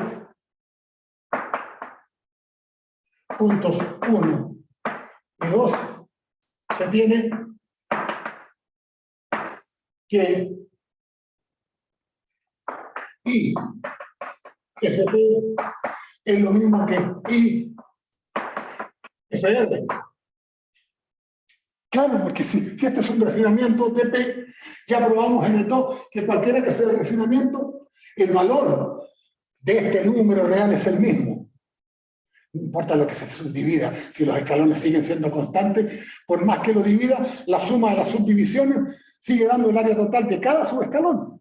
Speaker 1: puntos 1 y 2, se tiene que IFP es lo mismo que IFR. Claro, porque si este es un refinamiento de P, ya probamos en el 2 que cualquiera que sea el refinamiento, el valor de este número real es el mismo. No importa lo que se subdivida, si los escalones siguen siendo constantes, por más que lo divida, la suma de las subdivisiones sigue dando el área total de cada subescalón.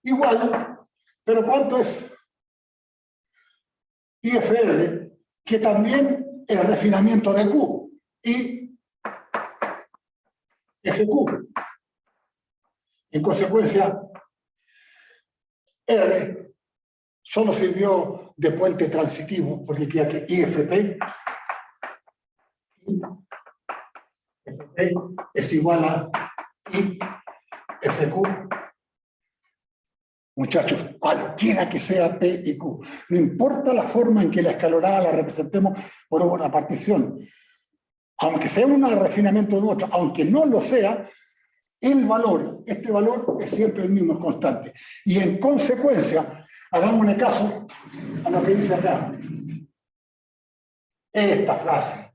Speaker 1: Igual, pero ¿cuánto es IFR? Que también es refinamiento de Q y FQ. En consecuencia, R solo sirvió de puente transitivo, porque queda que IFP es igual a IFQ. Muchachos, cualquiera que sea P y Q, no importa la forma en que la escalonada la representemos por una partición, aunque sea un refinamiento de otro, aunque no lo sea, el valor, este valor es siempre el mismo, es constante. Y en consecuencia, hagámosle caso a lo que dice acá. Esta frase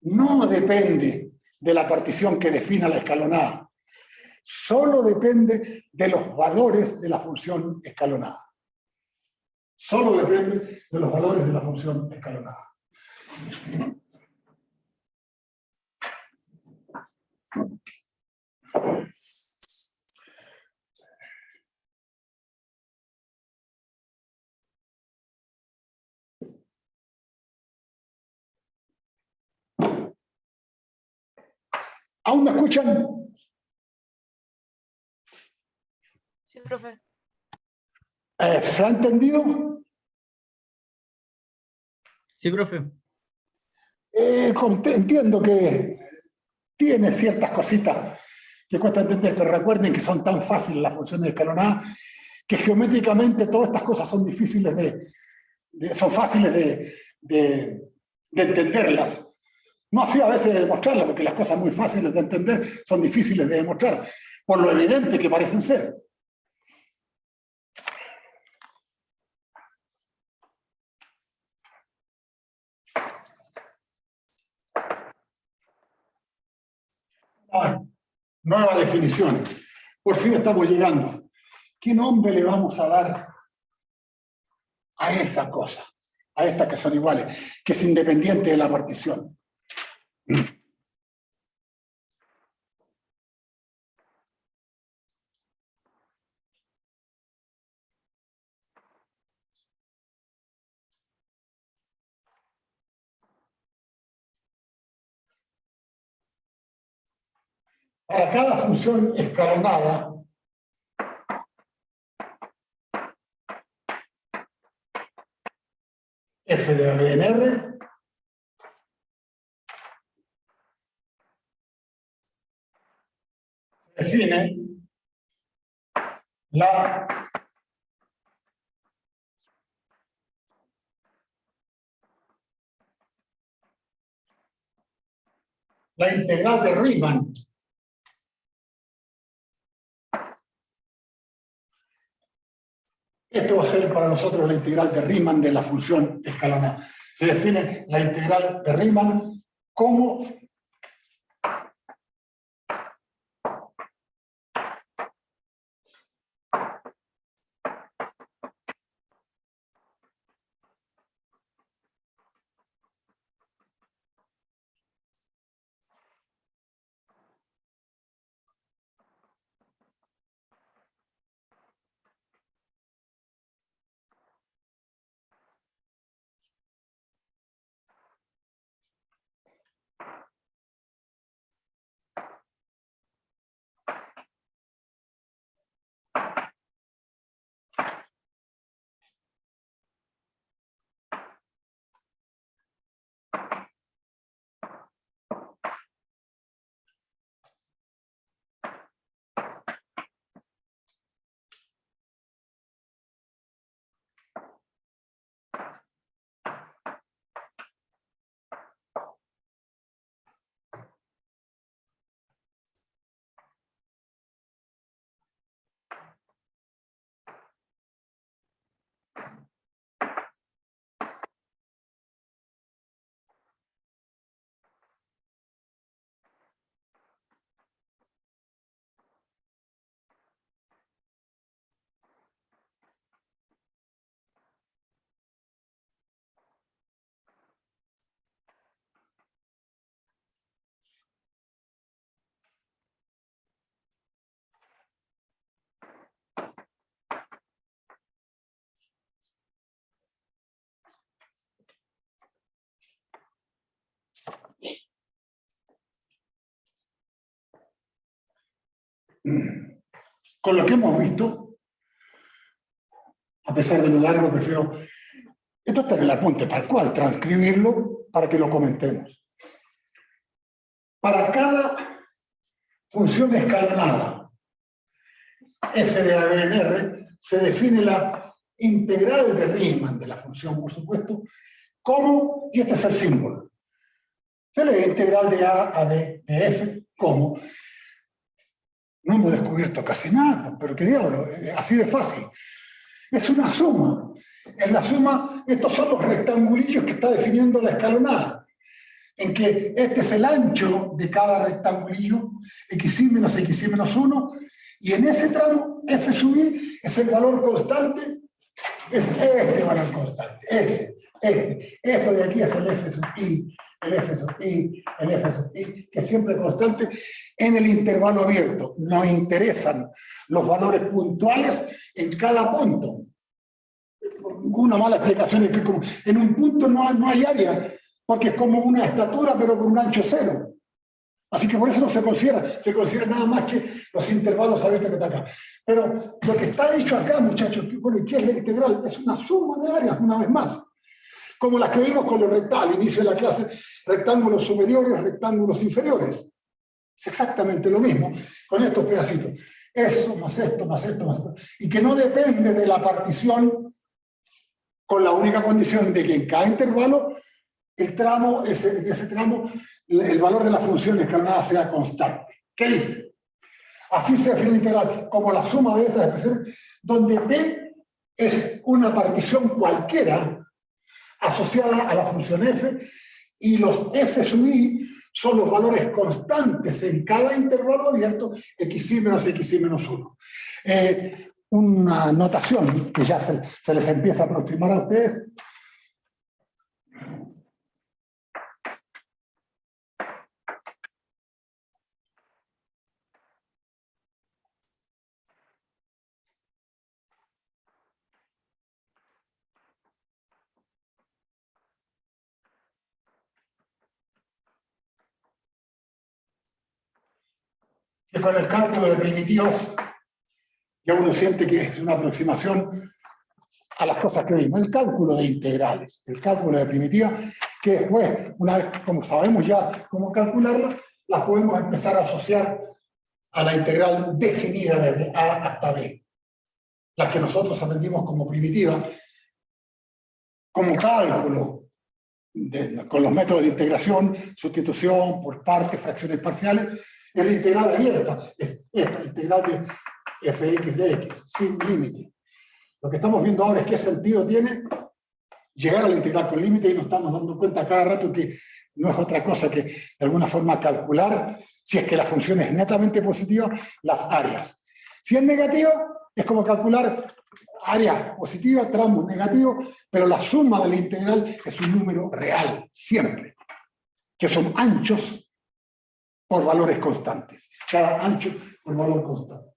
Speaker 1: no depende de la partición que defina la escalonada. Solo depende de los valores de la función escalonada. Solo depende de los valores de la función escalonada. ¿Aún me escuchan?
Speaker 2: Sí, profe.
Speaker 1: ¿Se ha entendido?
Speaker 5: Sí, profe.
Speaker 1: Entiendo que tiene ciertas cositas que cuesta entender, pero recuerden que son tan fáciles las funciones escalonadas que geométricamente todas estas cosas son difíciles son fáciles de entenderlas. No así a veces de demostrarlas, porque las cosas muy fáciles de entender son difíciles de demostrar, por lo evidente que parecen ser. Nueva definición. Por fin estamos llegando. ¿Qué nombre le vamos a dar a esa cosa? A estas que son iguales, que es independiente de la partición. Para cada función escalonada, f de ABNR define la integral de Riemann Esto va a ser para nosotros la integral de Riemann de la función escalonada. Se define la integral de Riemann como con lo que hemos visto, a pesar de lo largo, prefiero... Esto está en el apunte, tal cual, transcribirlo para que lo comentemos. Para cada función escalonada f de a, b en R, se define la integral de Riemann de la función, por supuesto, como, y este es el símbolo, se lee integral de a a b de f como, no hemos descubierto casi nada, pero qué diablo, así de fácil. Es una suma. En la suma, estos son los rectangulillos que está definiendo la escalonada, en que este es el ancho de cada rectangulillo, xy menos xy menos 1, y en ese tramo, f sub i es el valor constante, es este valor constante, esto de aquí es el f sub i, el f sub i, el f sub i, que es siempre constante en el intervalo abierto. Nos interesan los valores puntuales en cada punto. Una mala explicación es que como en un punto no hay área, porque es como una estatura pero con un ancho cero. Así que por eso no se considera nada más que los intervalos abiertos que está acá. Pero lo que está dicho acá, muchachos, bueno, ¿qué es la integral? Es una suma de áreas, una vez más. Como las que vimos con los rectángulos, al inicio de la clase, rectángulos superiores, rectángulos inferiores. Es exactamente lo mismo con estos pedacitos. Eso más esto, más esto, más esto. Y que no depende de la partición, con la única condición de que en cada intervalo, el tramo, ese tramo, el valor de la función escalonada sea constante. ¿Qué dice? Así se define la integral como la suma de estas expresiones, donde P es una partición cualquiera asociada a la función f, y los f sub i son los valores constantes en cada intervalo abierto, xy menos xy menos 1. Una notación que ya se les empieza a aproximar a ustedes. Que con el cálculo de primitivos ya uno siente que es una aproximación a las cosas que vimos. El cálculo de integrales, el cálculo de primitivas, que después, una vez como sabemos ya cómo calcularlas, las podemos empezar a asociar a la integral definida desde A hasta B. Las que nosotros aprendimos como primitiva, como cálculo, con los métodos de integración, sustitución por partes, fracciones parciales, es la integral abierta, es esta integral de fx de x, sin límite. Lo que estamos viendo ahora es qué sentido tiene llegar a la integral con límite, y nos estamos dando cuenta cada rato que no es otra cosa que de alguna forma calcular, si es que la función es netamente positiva, las áreas. Si es negativa, es como calcular área positiva, tramos negativos, pero la suma de la integral es un número real, siempre, que son anchos por valores constantes. Cada ancho por valor constante.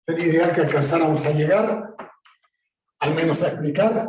Speaker 1: Sería ideal que alcanzáramos a llegar, al menos a explicar.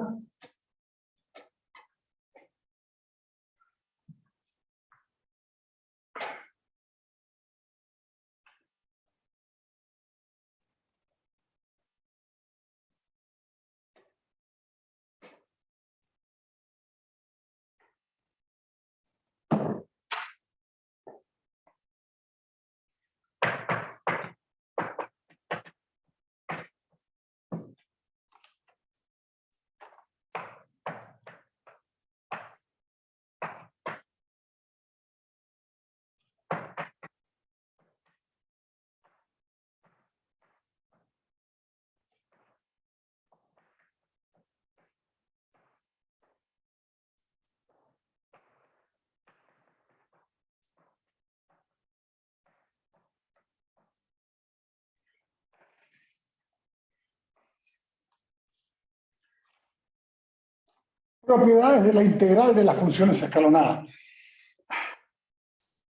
Speaker 1: Propiedades de la integral de las funciones escalonadas.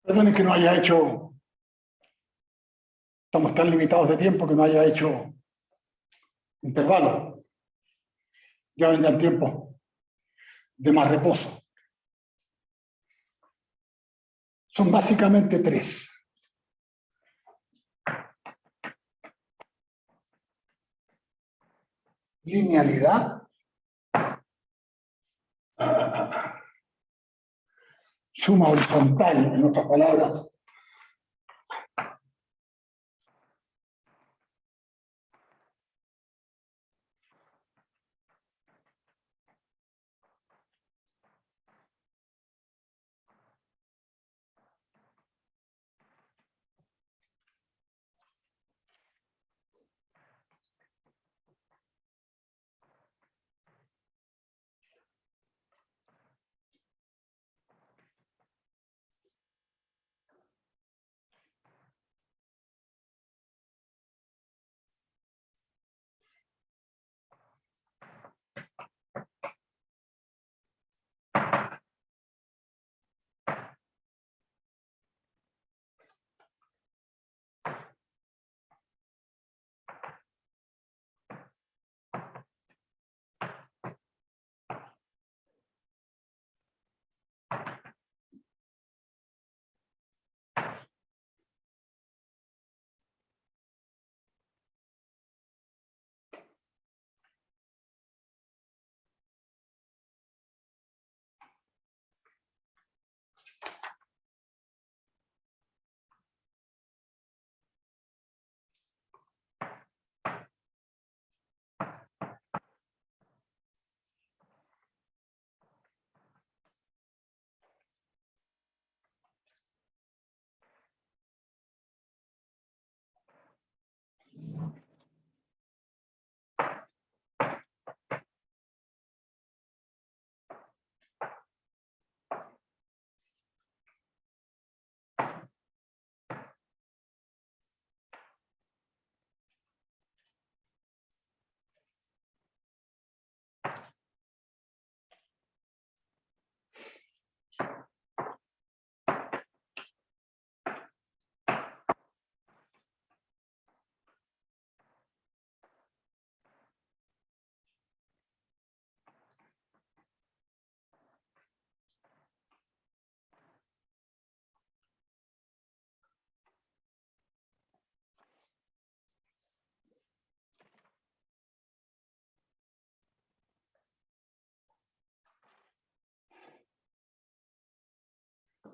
Speaker 1: Perdonen que no haya hecho Estamos tan limitados de tiempo que no haya hecho intervalos. Ya vendrán tiempos de más reposo. Son básicamente tres. Linealidad, suma horizontal, en otras palabras.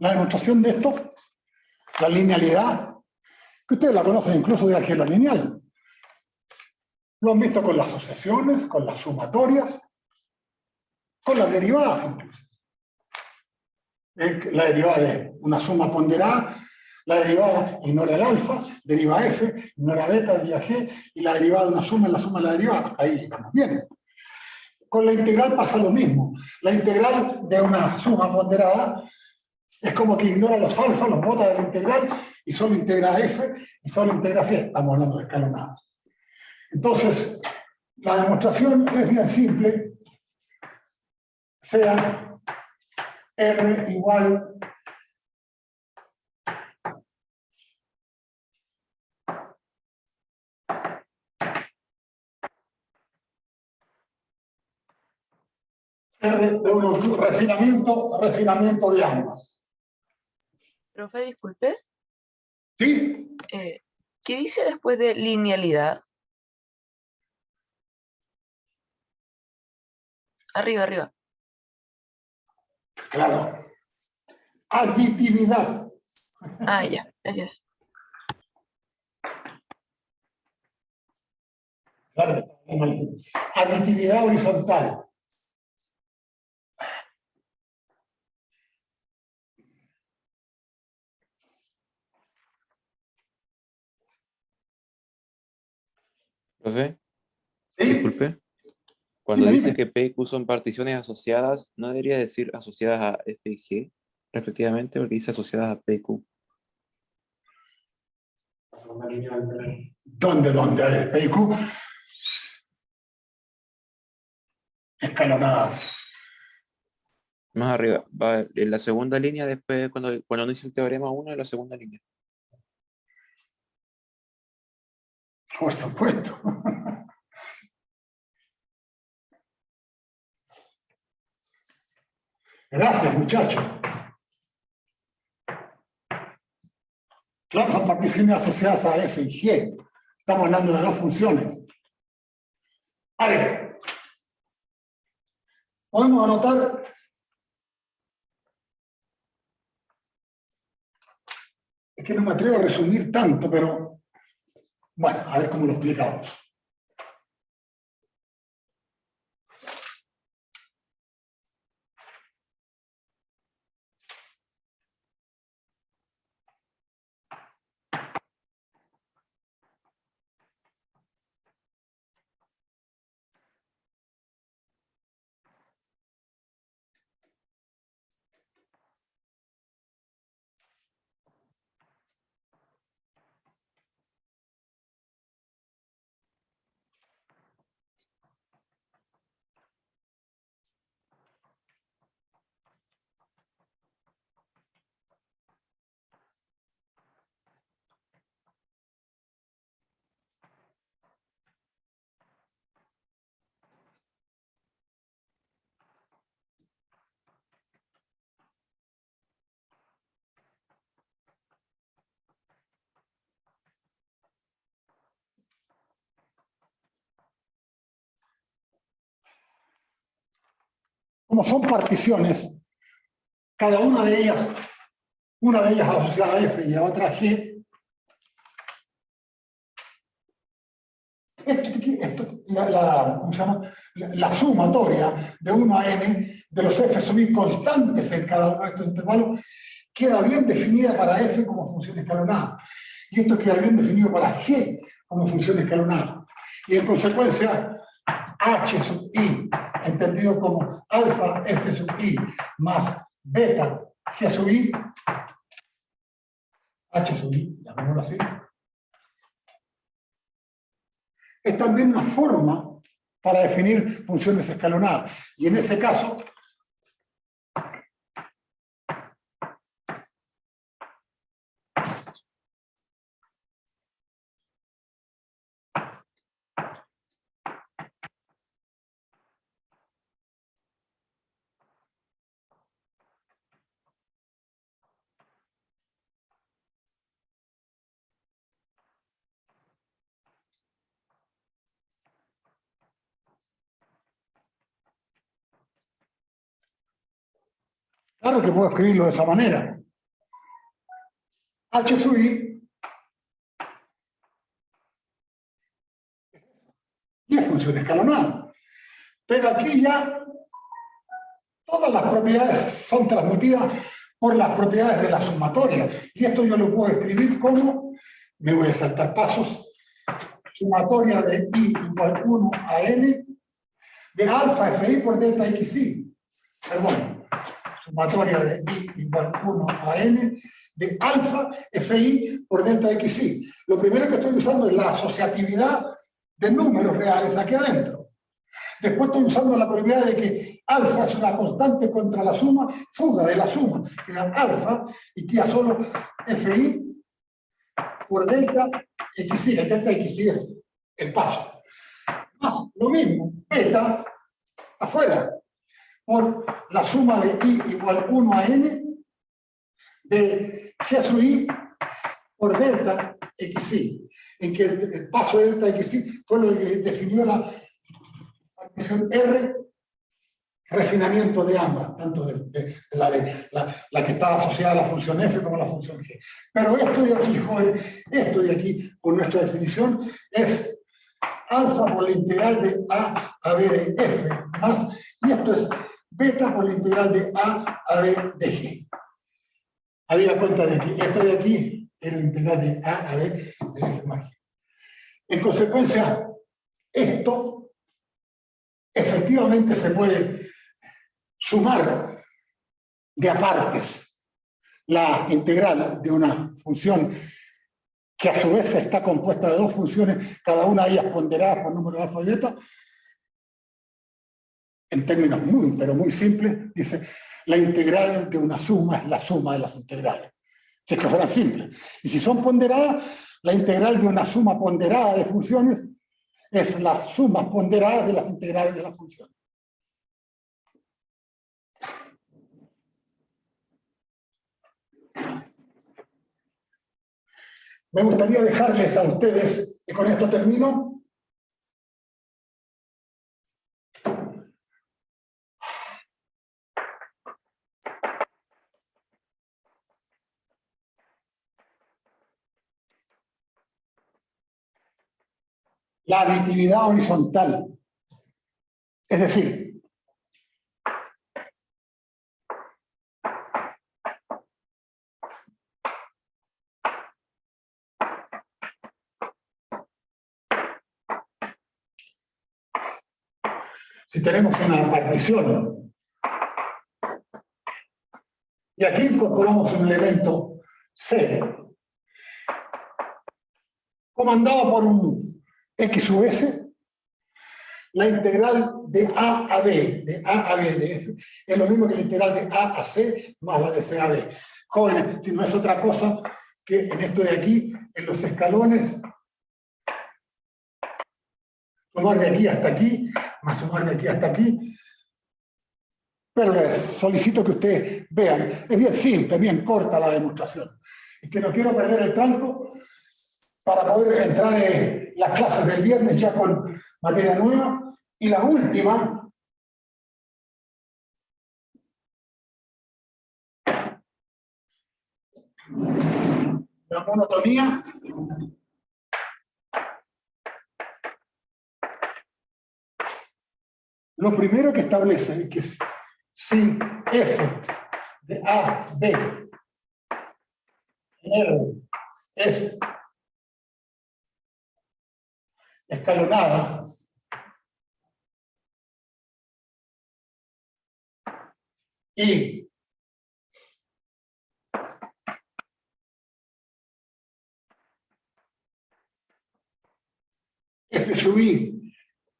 Speaker 1: La demostración de esto, la linealidad, que ustedes la conocen incluso de álgebra lineal. Lo han visto con las sucesiones, con las sumatorias, con las derivadas incluso. La derivada de una suma ponderada, la derivada ignora el alfa, deriva f, ignora beta, deriva g, y la derivada de una suma es la suma de la derivada. Ahí estamos bien. Con la integral pasa lo mismo. La integral de una suma ponderada es como que ignora los alfa, los bota de la integral, y solo integra f y solo integra g. Estamos hablando de escalonadas. Entonces, la demostración es bien simple. Sea R igual R de un refinamiento de ambas.
Speaker 2: Profe, disculpe.
Speaker 1: ¿Sí?
Speaker 2: ¿Qué dice después de linealidad? Arriba, arriba.
Speaker 1: Claro. Aditividad.
Speaker 2: Ah, ya, gracias.
Speaker 1: Claro. Aditividad horizontal.
Speaker 5: Profe,
Speaker 1: ¿Sí?
Speaker 5: disculpe. Cuando
Speaker 1: Dime,
Speaker 5: dice
Speaker 1: dime.
Speaker 5: que P y Q son particiones asociadas, ¿no debería decir asociadas a F y G, respectivamente, porque dice asociadas a P y Q?
Speaker 1: ¿Dónde? A ver, P y Q. Escalonadas.
Speaker 5: Más arriba, va en la segunda línea, después cuando uno dice el teorema 1, en la segunda línea.
Speaker 1: Por supuesto. Gracias, muchachos. Claro, son particiones asociadas a F y G. Estamos hablando de dos funciones. A ver. Podemos anotar es que no me atrevo a resumir tanto, pero bueno, a ver cómo lo explicamos. Como son particiones, cada una de ellas asociada a F y a otra a G, ¿cómo se llama? La sumatoria de 1 a n de los F sub i constantes en cada uno de estos intervalos queda bien definida para F como función escalonada. Y esto queda bien definido para G como función escalonada. Y en consecuencia, H sub i, entendido como alfa F sub i más beta G sub i, H sub i, llamémoslo así, es también una forma para definir funciones escalonadas. Y en ese caso, claro que puedo escribirlo de esa manera. H sub i y es función escalonada. Pero aquí ya todas las propiedades son transmitidas por las propiedades de la sumatoria. Y esto yo lo puedo escribir como, me voy a saltar pasos, sumatoria de i igual 1 a n de alfa fi por delta xi. Perdón. Sumatoria de i igual 1 a n de alfa fi por delta xi. Lo primero que estoy usando es la asociatividad de números reales aquí adentro. Después estoy usando la propiedad de que alfa es una constante contra la suma, fuga de la suma, queda alfa y queda solo fi por delta xi. El delta xi es el paso. Más lo mismo, beta afuera, por la suma de i igual 1 a n de G sub i por delta xi, en que el paso de delta xi fue lo que definió la partición R, refinamiento de ambas, tanto de la que estaba asociada a la función F como a la función G. Pero esto de aquí, joven, esto de aquí, con nuestra definición, es alfa por la integral de a b de F más, y esto es beta por la integral de a b de G. Había cuenta de que esto de aquí era la integral de a b de F más G. En consecuencia, esto efectivamente se puede sumar de apartes. La integral de una función que a su vez está compuesta de dos funciones, cada una de ellas ponderadas por número alfa y beta, en términos muy, pero muy simples, dice, la integral de una suma es la suma de las integrales. Si es que fueran simples. Y si son ponderadas, La integral de una suma ponderada de funciones es la suma ponderada de las integrales de las funciones. Me gustaría dejarles a ustedes, y con esto termino, la aditividad horizontal. Es decir, si tenemos una partición y aquí incorporamos un elemento C comandado por un X sub S, la integral de A a B, de F, es lo mismo que la integral de A a C más la de C a B. Jóvenes, si no es otra cosa que en esto de aquí, en los escalones, sumar de aquí hasta aquí, más sumar de aquí hasta aquí. Pero les solicito que ustedes vean, es bien simple, bien corta la demostración. Es que no quiero perder el tranco para poder entrar en las clases del viernes ya con materia nueva. Y la última, la monotonía. Lo primero que establece es que si F de A, B, R es escalonada, y F sub I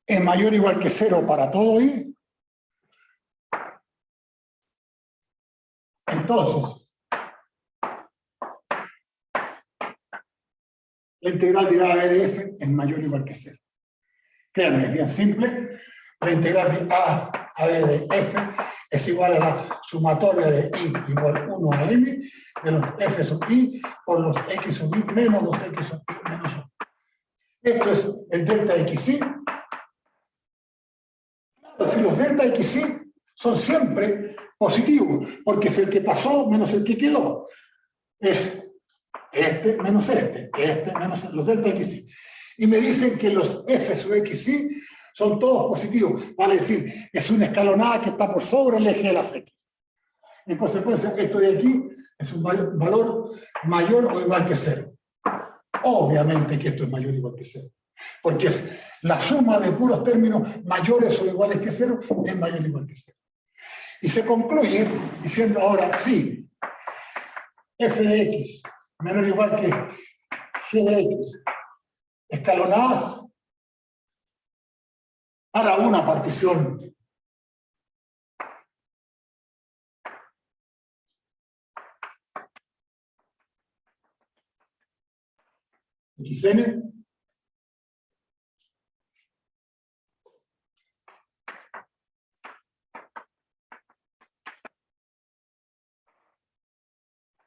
Speaker 1: es mayor o igual que 0 para todo I, entonces la integral de A de F es mayor o igual que 0. Créanme, es bien simple. La integral de A a B de F es igual a la sumatoria de I igual 1 a M de los F sub I por los X sub I menos los X sub I menos 1. Esto es el delta XI. Claro, si los delta XI son siempre positivos, porque es el que pasó menos el que quedó. Es este menos este menos los delta XI. Y me dicen que los F sub XI son todos positivos. Vale decir, es una escalonada que está por sobre el eje de las X. En consecuencia, esto de aquí es un valor mayor o igual que 0. Obviamente que esto es mayor o igual que 0. Porque es la suma de puros términos mayores o iguales que 0 es mayor o igual que 0. Y se concluye diciendo ahora sí, f de x menor o igual que g de x escalonadas para una partición xn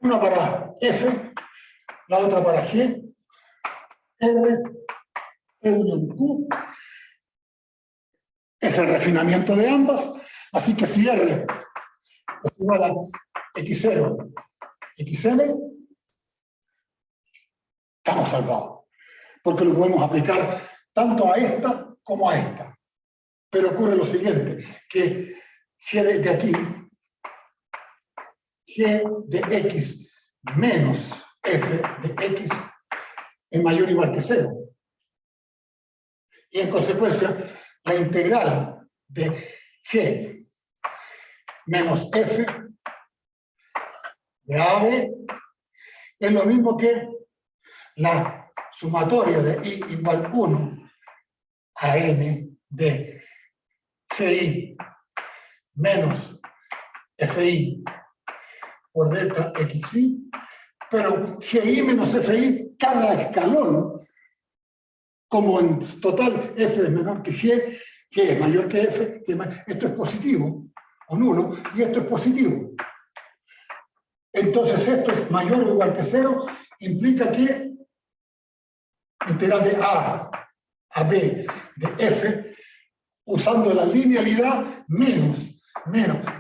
Speaker 1: una para F, la otra para G, R, E unión Q. Es el refinamiento de ambas, así que si R es igual a X0, XN, estamos salvados, porque lo podemos aplicar tanto a esta como a esta. Pero ocurre lo siguiente, que G de aquí, G de X menos F de X es mayor o igual que 0. Y en consecuencia, la integral de G menos F de AB es lo mismo que la sumatoria de I igual 1 a N de GI menos FI por delta XI Pero GI menos FI, cada escalón, como en total F es menor que G es mayor que F, esto es positivo, con 1, y esto es positivo. Entonces esto es mayor o igual que 0, implica que integral de A a B de F, usando la linealidad menos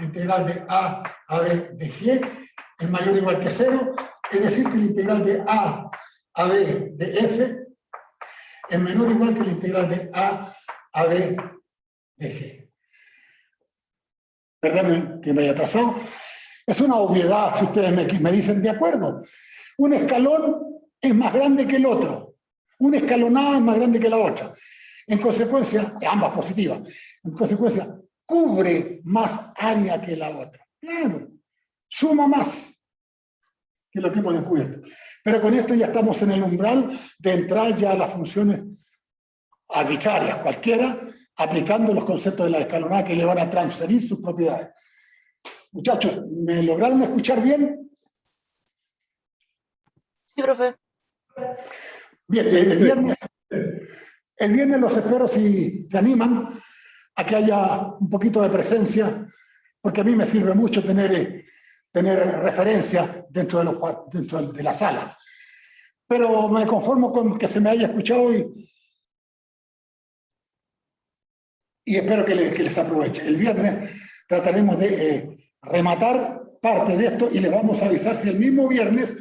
Speaker 1: integral de A a B de G, es mayor o igual que 0, es decir, que la integral de A a B de F es menor o igual que la integral de A a B de G. Perdón que me haya atrasado. Es una obviedad si ustedes me dicen de acuerdo. Un escalón es más grande que el otro. Una escalonada es más grande que la otra. En consecuencia, ambas positivas, en consecuencia, cubre más área que la otra. Claro, suma más que lo que hemos descubierto. Pero con esto ya estamos en el umbral de entrar ya a las funciones arbitrarias, cualquiera, aplicando los conceptos de la escalonada que le van a transferir sus propiedades. Muchachos, ¿me lograron escuchar bien?
Speaker 2: Sí, profe.
Speaker 1: Bien, el viernes los espero si se animan a que haya un poquito de presencia, porque a mí me sirve mucho tener referencias dentro de la sala. Pero me conformo con que se me haya escuchado y espero que les aproveche. El viernes trataremos de rematar parte de esto y les vamos a avisar si el mismo viernes,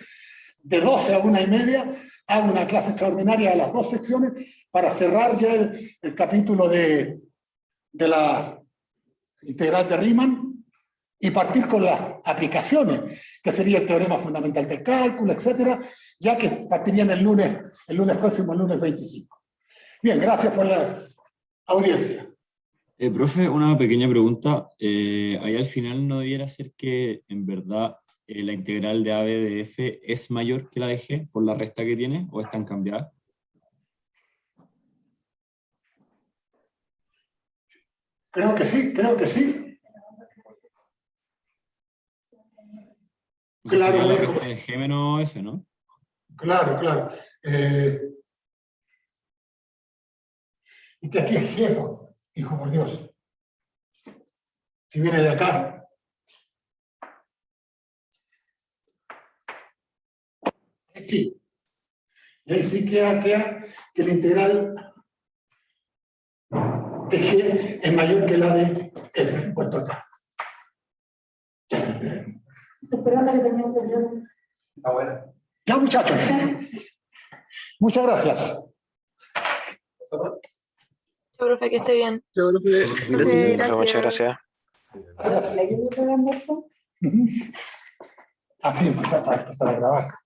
Speaker 1: de 12 a 1:30, hago una clase extraordinaria a las 2 secciones para cerrar ya el capítulo de la integral de Riemann y partir con las aplicaciones, que sería el teorema fundamental del cálculo, etcétera, ya que partirían el lunes próximo, el lunes 25. Bien, gracias por la audiencia.
Speaker 6: Profe, una pequeña pregunta. Ahí al final no debiera ser que en verdad la integral de AB de F es mayor que la de G por la resta que tiene, o están cambiadas.
Speaker 1: Creo que sí.
Speaker 6: O sea,
Speaker 1: Claro,
Speaker 6: sería la
Speaker 1: hijo.
Speaker 6: resta de G menos F, ¿no?
Speaker 1: Claro. Y que aquí es G, hijo, por Dios. Si viene de acá. Sí. Y ahí sí queda que la integral de G es mayor que la de F, puesto acá.
Speaker 7: Esperando que termine el clase.
Speaker 8: Está bueno.
Speaker 1: Ya, muchachos. Muchas gracias.
Speaker 2: Chao, profe, que esté bien.
Speaker 4: Profe,
Speaker 5: Muchas gracias.
Speaker 7: ¿La quieres hacer, Anderson?
Speaker 1: Así empezar a grabar.